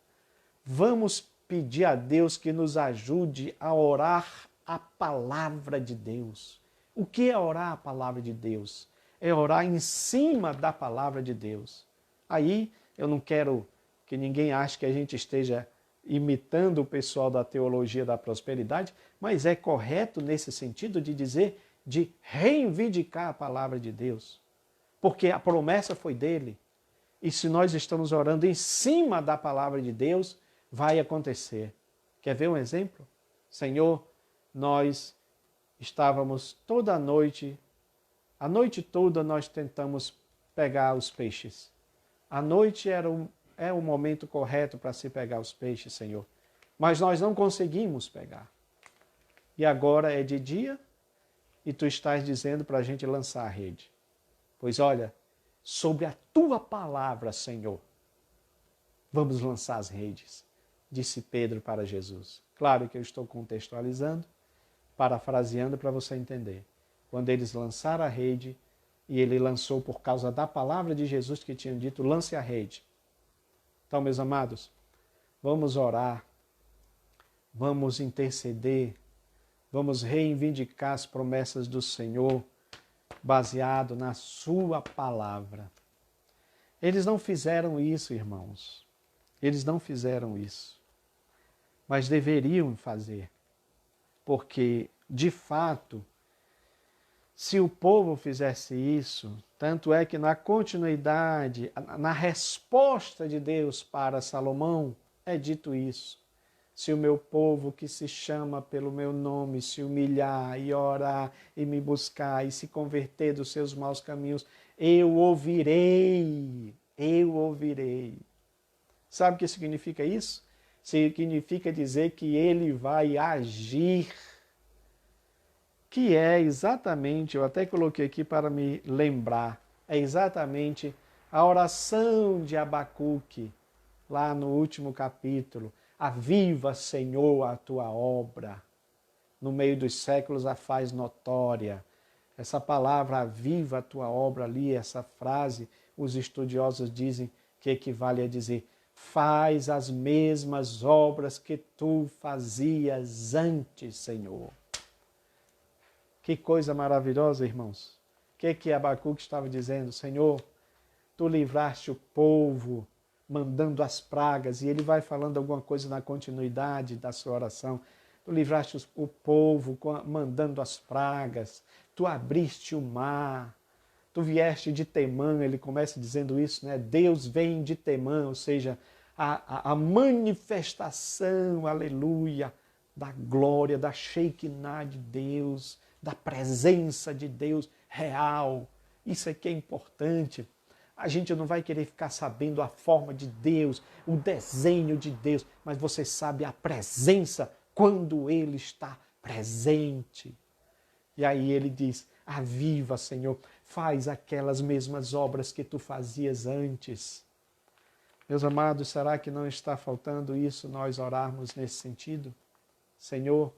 Vamos pedir a Deus que nos ajude a orar a palavra de Deus. O que é orar a palavra de Deus? É orar em cima da palavra de Deus. Aí eu não quero que ninguém ache que a gente esteja imitando o pessoal da teologia da prosperidade, mas é correto nesse sentido de dizer, de reivindicar a palavra de Deus. Porque a promessa foi dele. E se nós estamos orando em cima da palavra de Deus, vai acontecer. Quer ver um exemplo? Senhor, nós estávamos toda a noite toda nós tentamos pegar os peixes. A noite é o momento correto para se pegar os peixes, Senhor. Mas nós não conseguimos pegar. E agora é de dia e tu estás dizendo para a gente lançar a rede. Pois olha, sobre a tua palavra, Senhor, vamos lançar as redes, disse Pedro para Jesus. Claro que eu estou contextualizando, parafraseando para você entender. Quando eles lançaram a rede, e ele lançou por causa da palavra de Jesus que tinham dito, lance a rede. Então, meus amados, vamos orar, vamos interceder, vamos reivindicar as promessas do Senhor, baseado na sua palavra. Eles não fizeram isso, irmãos. Eles não fizeram isso. Mas deveriam fazer. Porque, de fato, se o povo fizesse isso, tanto é que na continuidade, na resposta de Deus para Salomão, é dito isso. Se o meu povo que se chama pelo meu nome se humilhar e orar e me buscar e se converter dos seus maus caminhos, eu ouvirei, eu ouvirei. Sabe o que significa isso? Significa dizer que ele vai agir. Que é exatamente, eu até coloquei aqui para me lembrar, é exatamente a oração de Abacuque, lá no último capítulo. Aviva, Senhor, a tua obra. No meio dos séculos a faz notória. Essa palavra, aviva a tua obra ali, essa frase, os estudiosos dizem que equivale a dizer, faz as mesmas obras que tu fazias antes, Senhor. Que coisa maravilhosa, irmãos. O que Abacuque estava dizendo? Senhor, tu livraste o povo, mandando as pragas, e ele vai falando alguma coisa na continuidade da sua oração. Tu livraste o povo, mandando as pragas, tu abriste o mar, tu vieste de Temã, ele começa dizendo isso, né? Deus vem de Temã, ou seja, a manifestação, aleluia, da glória, da Shekinah de Deus, da presença de Deus real. Isso aqui é importante. A gente não vai querer ficar sabendo a forma de Deus, o desenho de Deus, mas você sabe a presença quando Ele está presente. E aí ele diz, aviva, Senhor, faz aquelas mesmas obras que tu fazias antes. Meus amados, será que não está faltando isso nós orarmos nesse sentido? Senhor,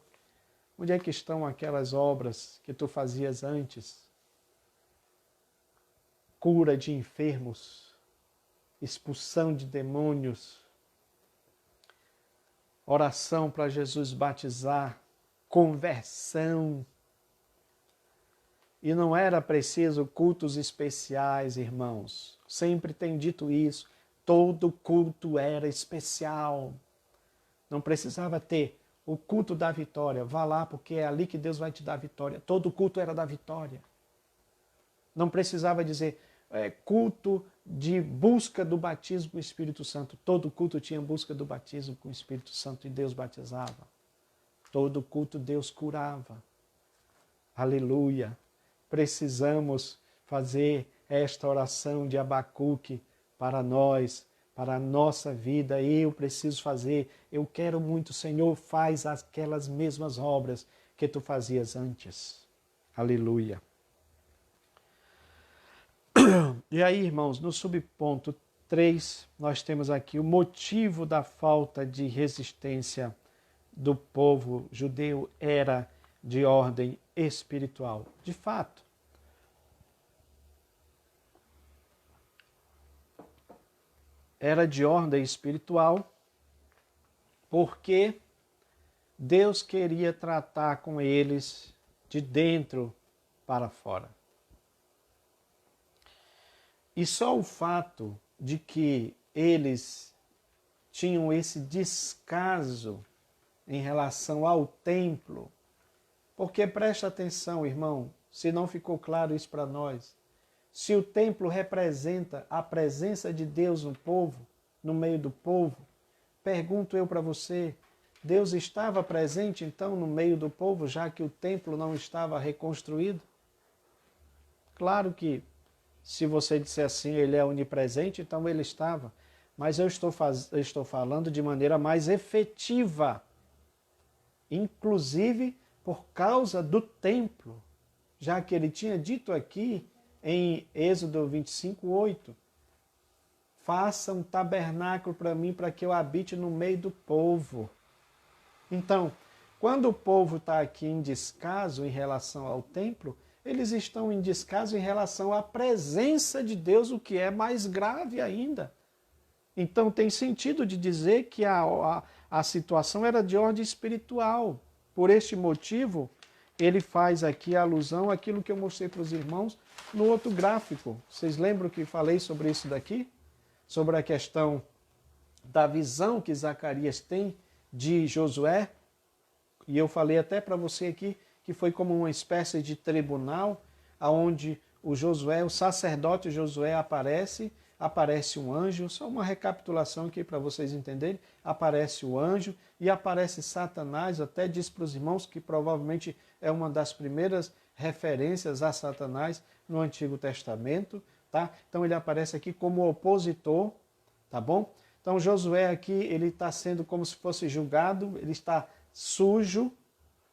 onde é que estão aquelas obras que tu fazias antes? Cura de enfermos, expulsão de demônios, oração para Jesus batizar, conversão. E não era preciso cultos especiais, irmãos. Sempre tem dito isso. Todo culto era especial. Não precisava ter o culto da vitória. Vá lá, porque é ali que Deus vai te dar a vitória. Todo culto era da vitória. Não precisava dizer culto de busca do batismo com o Espírito Santo. Todo culto tinha busca do batismo com o Espírito Santo e Deus batizava. Todo culto Deus curava. Aleluia! Precisamos fazer esta oração de Abacuque para nós, para a nossa vida. Eu preciso fazer. Eu quero muito, Senhor, faz aquelas mesmas obras que tu fazias antes. Aleluia! E aí, irmãos, no subponto 3, nós temos aqui o motivo da falta de resistência do povo judeu era de ordem espiritual. De fato, era de ordem espiritual porque Deus queria tratar com eles de dentro para fora. E só o fato de que eles tinham esse descaso em relação ao templo, porque presta atenção, irmão, se não ficou claro isso para nós, se o templo representa a presença de Deus no povo, no meio do povo, pergunto eu para você, Deus estava presente então no meio do povo, já que o templo não estava reconstruído? Claro que se você disser assim, ele é onipresente, então ele estava. Mas eu estou falando de maneira mais efetiva, inclusive por causa do templo, já que ele tinha dito aqui em Êxodo 25:8, faça um tabernáculo para mim, para que eu habite no meio do povo. Então, quando o povo está aqui em descaso em relação ao templo, eles estão em descaso em relação à presença de Deus, o que é mais grave ainda. Então tem sentido de dizer que a situação era de ordem espiritual. Por este motivo, ele faz aqui alusão àquilo que eu mostrei para os irmãos no outro gráfico. Vocês lembram que falei sobre isso daqui? Sobre a questão da visão que Zacarias tem de Josué? E eu falei até para você aqui que foi como uma espécie de tribunal, onde o Josué, o sacerdote Josué aparece um anjo, só uma recapitulação aqui para vocês entenderem, aparece o anjo e aparece Satanás, até diz para os irmãos que provavelmente é uma das primeiras referências a Satanás no Antigo Testamento, tá? Então ele aparece aqui como opositor, tá bom? Então Josué aqui, ele está sendo como se fosse julgado, ele está sujo,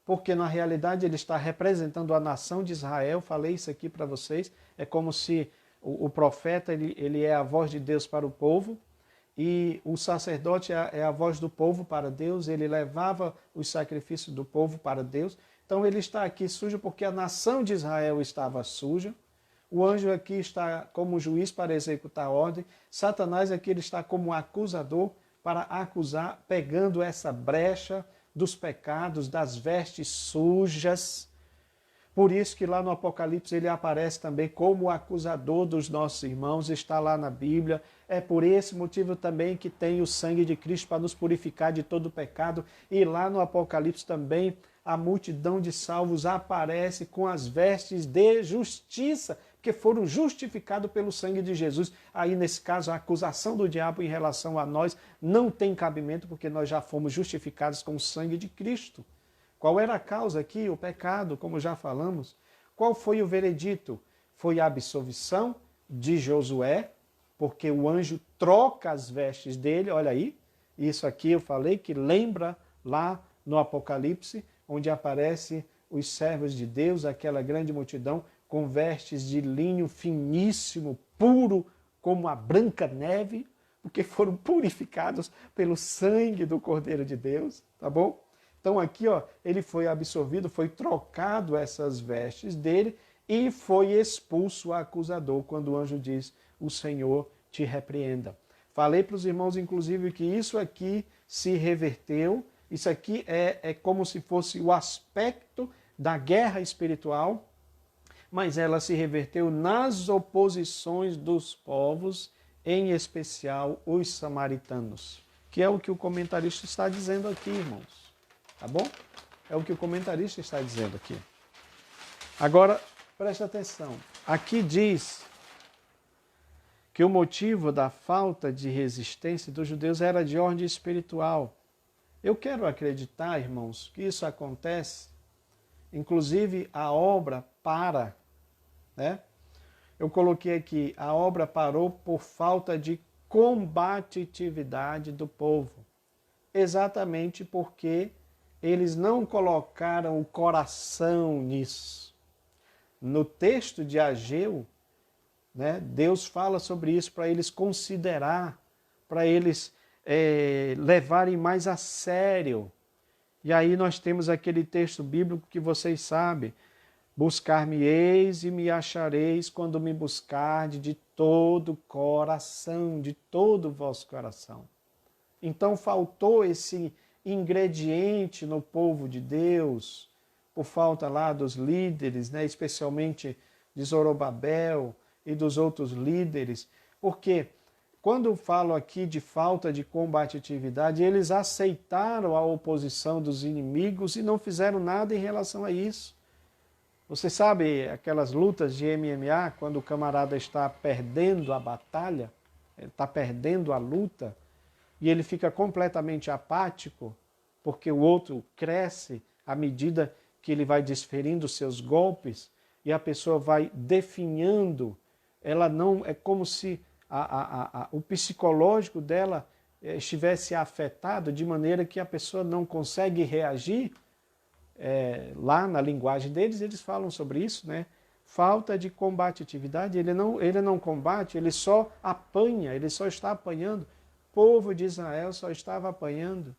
porque na realidade ele está representando a nação de Israel. Falei isso aqui para vocês, é como se o profeta ele é a voz de Deus para o povo, e o sacerdote é a voz do povo para Deus, ele levava os sacrifícios do povo para Deus. Então ele está aqui sujo porque a nação de Israel estava suja, o anjo aqui está como juiz para executar a ordem, Satanás aqui ele está como acusador para acusar, pegando essa brecha dos pecados, das vestes sujas. Por isso que lá no Apocalipse ele aparece também como o acusador dos nossos irmãos, está lá na Bíblia. É por esse motivo também que tem o sangue de Cristo para nos purificar de todo pecado. E lá no Apocalipse também a multidão de salvos aparece com as vestes de justiça, que foram justificados pelo sangue de Jesus. Aí, nesse caso, a acusação do diabo em relação a nós não tem cabimento, porque nós já fomos justificados com o sangue de Cristo. Qual era a causa aqui? O pecado, como já falamos. Qual foi o veredito? Foi a absolvição de Josué, porque o anjo troca as vestes dele, olha aí. Isso aqui eu falei que lembra lá no Apocalipse, onde aparece os servos de Deus, aquela grande multidão, com vestes de linho finíssimo, puro, como a branca neve, porque foram purificados pelo sangue do Cordeiro de Deus, tá bom? Então aqui, ó, ele foi absorvido, foi trocado essas vestes dele e foi expulso o acusador, quando o anjo diz, o Senhor te repreenda. Falei para os irmãos, inclusive, que isso aqui se reverteu, isso aqui é como se fosse o aspecto da guerra espiritual, mas ela se reverteu nas oposições dos povos em especial os samaritanos, que é o que o comentarista está dizendo aqui, irmãos. Tá bom? É o que o comentarista está dizendo aqui. Agora, preste atenção. Aqui diz que o motivo da falta de resistência dos judeus era de ordem espiritual. Eu quero acreditar, irmãos, que isso acontece, inclusive a obra para, né? Eu coloquei aqui, a obra parou por falta de combatividade do povo. Exatamente porque eles não colocaram o coração nisso. No texto de Ageu, né, Deus fala sobre isso para eles considerar, para eles levarem mais a sério. E aí nós temos aquele texto bíblico que vocês sabem, buscar-me-eis e me achareis quando me buscardes de todo o coração, de todo o vosso coração. Então faltou esse ingrediente no povo de Deus, por falta lá dos líderes, né, especialmente de Zorobabel e dos outros líderes, porque quando eu falo aqui de falta de combatividade, eles aceitaram a oposição dos inimigos e não fizeram nada em relação a isso. Você sabe aquelas lutas de MMA, quando o camarada está perdendo a batalha, está perdendo a luta, e ele fica completamente apático, porque o outro cresce à medida que ele vai desferindo seus golpes, e a pessoa vai definhando, ela não, é como se o psicológico dela estivesse afetado, de maneira que a pessoa não consegue reagir. Lá na linguagem deles, eles falam sobre isso, né? Falta de combatividade, ele não combate, ele só apanha, ele só está apanhando. O povo de Israel só estava apanhando,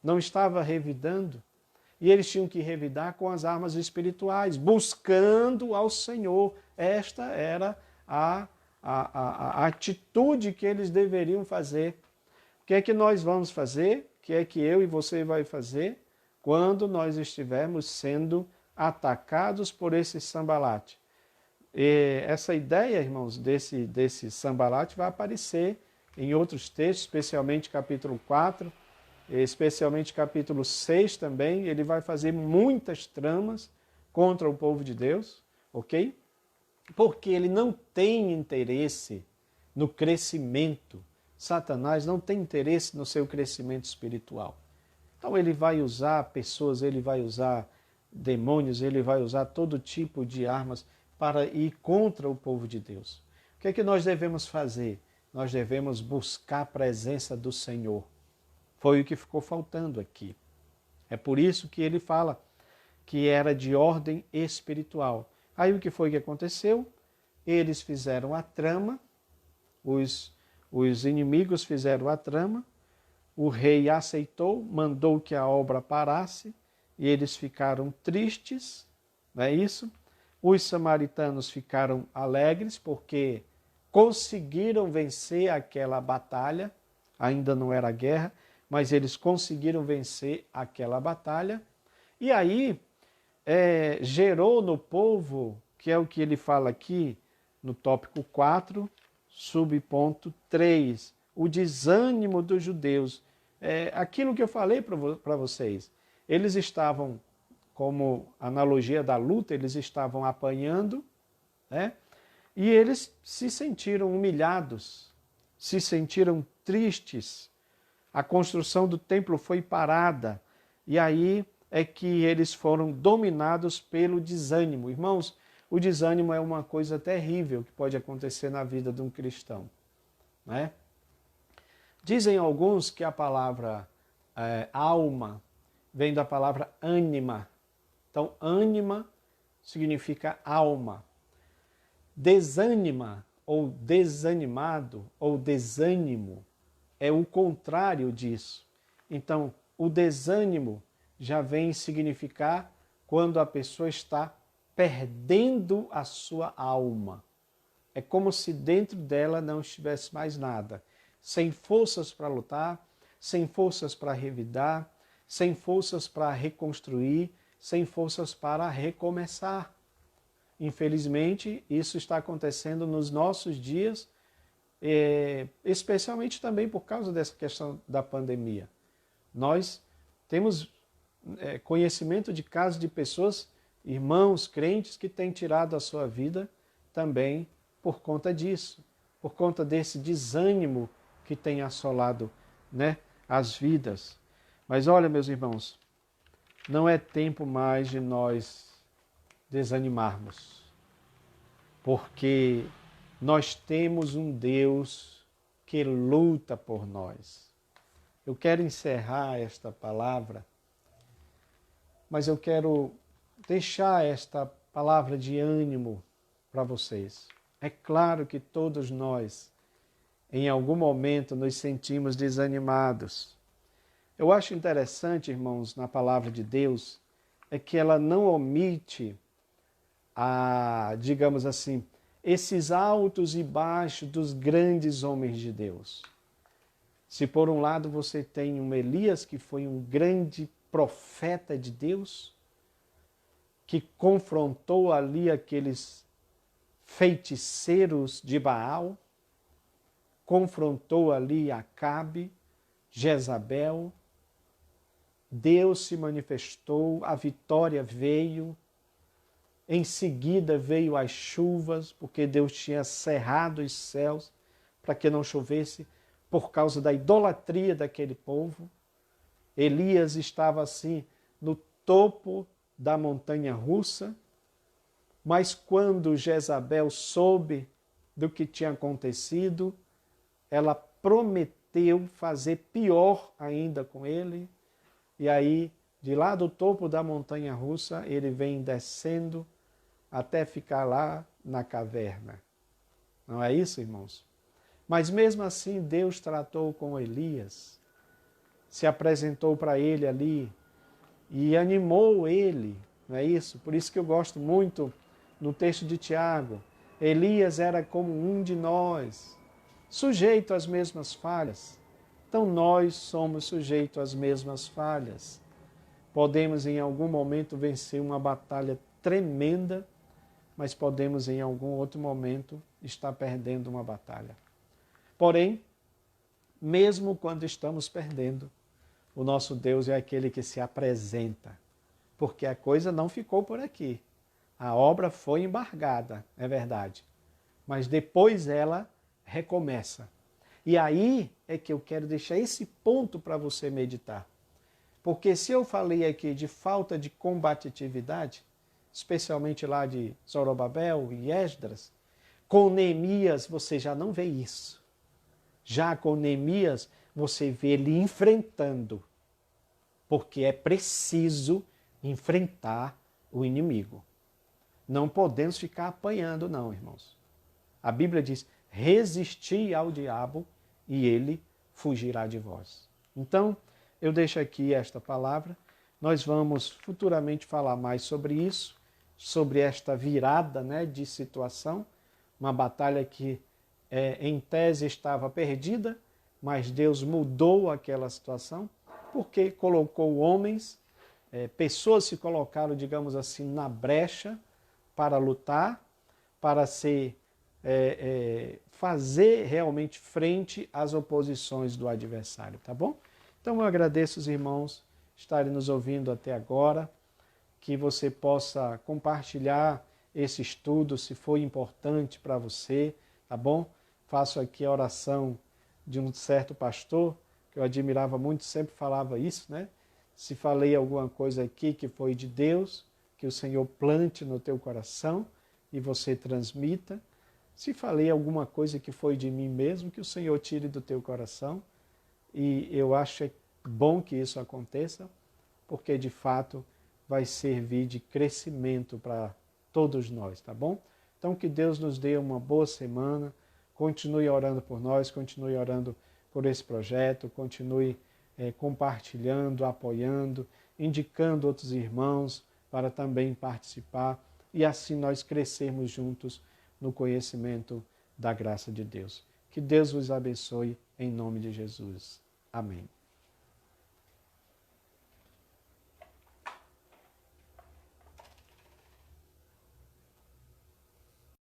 não estava revidando. E eles tinham que revidar com as armas espirituais, buscando ao Senhor. Esta era a atitude que eles deveriam fazer. O que é que nós vamos fazer? O que é que eu e você vai fazer quando nós estivermos sendo atacados por esse Sambalate? E essa ideia, irmãos, desse Sambalate vai aparecer em outros textos, especialmente capítulo 4, especialmente capítulo 6 também. Ele vai fazer muitas tramas contra o povo de Deus, ok? Porque ele não tem interesse no crescimento. Satanás não tem interesse no seu crescimento espiritual. Então ele vai usar pessoas, ele vai usar demônios, ele vai usar todo tipo de armas para ir contra o povo de Deus. O que é que nós devemos fazer? Nós devemos buscar a presença do Senhor. Foi o que ficou faltando aqui. É por isso que ele fala que era de ordem espiritual. Aí o que foi que aconteceu? Eles fizeram a trama, os inimigos fizeram a trama, o rei aceitou, mandou que a obra parasse, e eles ficaram tristes, não é isso? Os samaritanos ficaram alegres porque conseguiram vencer aquela batalha, ainda não era guerra, mas eles conseguiram vencer aquela batalha, e aí gerou no povo, que é o que ele fala aqui no tópico 4, subponto 3, o desânimo dos judeus. Aquilo que eu falei para vocês, eles estavam, como analogia da luta, eles estavam apanhando, né? E eles se sentiram humilhados, se sentiram tristes. A construção do templo foi parada, e aí é que eles foram dominados pelo desânimo. Irmãos, o desânimo é uma coisa terrível que pode acontecer na vida de um cristão, né? Dizem alguns que a palavra alma vem da palavra ânima. Então, ânima significa alma. Desânima, ou desanimado, ou desânimo, é o contrário disso. Então, o desânimo já vem significar quando a pessoa está perdendo a sua alma. É como se dentro dela não estivesse mais nada. Sem forças para lutar, sem forças para revidar, sem forças para reconstruir, sem forças para recomeçar. Infelizmente, isso está acontecendo nos nossos dias especialmente também por causa dessa questão da pandemia. Nós temos conhecimento de casos de pessoas, irmãos, crentes, que têm tirado a sua vida também por conta disso, por conta desse desânimo que tem assolado, né, as vidas. Mas olha, meus irmãos, não é tempo mais de nós desanimarmos, porque nós temos um Deus que luta por nós. Eu quero encerrar esta palavra, mas eu quero deixar esta palavra de ânimo para vocês. É claro que todos nós, em algum momento, nos sentimos desanimados. Eu acho interessante, irmãos, na palavra de Deus, é que ela não omite digamos assim, esses altos e baixos dos grandes homens de Deus. Se por um lado você tem um Elias, que foi um grande profeta de Deus, que confrontou ali aqueles feiticeiros de Baal, confrontou ali Acabe, Jezabel, Deus se manifestou, a vitória veio, em seguida veio as chuvas, porque Deus tinha cerrado os céus para que não chovesse por causa da idolatria daquele povo. Elias estava assim no topo da montanha russa, mas quando Jezabel soube do que tinha acontecido, ela prometeu fazer pior ainda com ele, e aí, de lá do topo da montanha russa, ele vem descendo até ficar lá na caverna. Não é isso, irmãos? Mas mesmo assim, Deus tratou com Elias, se apresentou para ele ali e animou ele, não é isso? Por isso que eu gosto muito no texto de Tiago. Elias era como um de nós, sujeito às mesmas falhas. Então nós somos sujeitos às mesmas falhas. Podemos em algum momento vencer uma batalha tremenda, mas podemos em algum outro momento estar perdendo uma batalha. Porém, mesmo quando estamos perdendo, o nosso Deus é aquele que se apresenta, porque a coisa não ficou por aqui. A obra foi embargada, é verdade, mas depois ela recomeça. E aí é que eu quero deixar esse ponto para você meditar. Porque se eu falei aqui de falta de combatividade, especialmente lá de Zorobabel e Esdras, com Neemias você já não vê isso. Já com Neemias você vê ele enfrentando, porque é preciso enfrentar o inimigo. Não podemos ficar apanhando não, irmãos. A Bíblia diz, resisti ao diabo e ele fugirá de vós. Então, eu deixo aqui esta palavra. Nós vamos futuramente falar mais sobre isso, sobre esta virada, né, de situação, uma batalha que em tese estava perdida, mas Deus mudou aquela situação, porque colocou homens, pessoas se colocaram, digamos assim, na brecha para lutar, para fazer realmente frente às oposições do adversário, tá bom? Então eu agradeço os irmãos estarem nos ouvindo até agora, que você possa compartilhar esse estudo, se foi importante para você, tá bom? Faço aqui a oração de um certo pastor, que eu admirava muito, sempre falava isso, né? Se falei alguma coisa aqui que foi de Deus, que o Senhor plante no teu coração e você transmita. Se falei alguma coisa que foi de mim mesmo, que o Senhor tire do teu coração. E eu acho bom que isso aconteça, porque de fato vai servir de crescimento para todos nós, tá bom? Então que Deus nos dê uma boa semana, continue orando por nós, continue orando por esse projeto, continue compartilhando, apoiando, indicando outros irmãos para também participar e assim nós crescermos juntos no conhecimento da graça de Deus. Que Deus vos abençoe em nome de Jesus. Amém.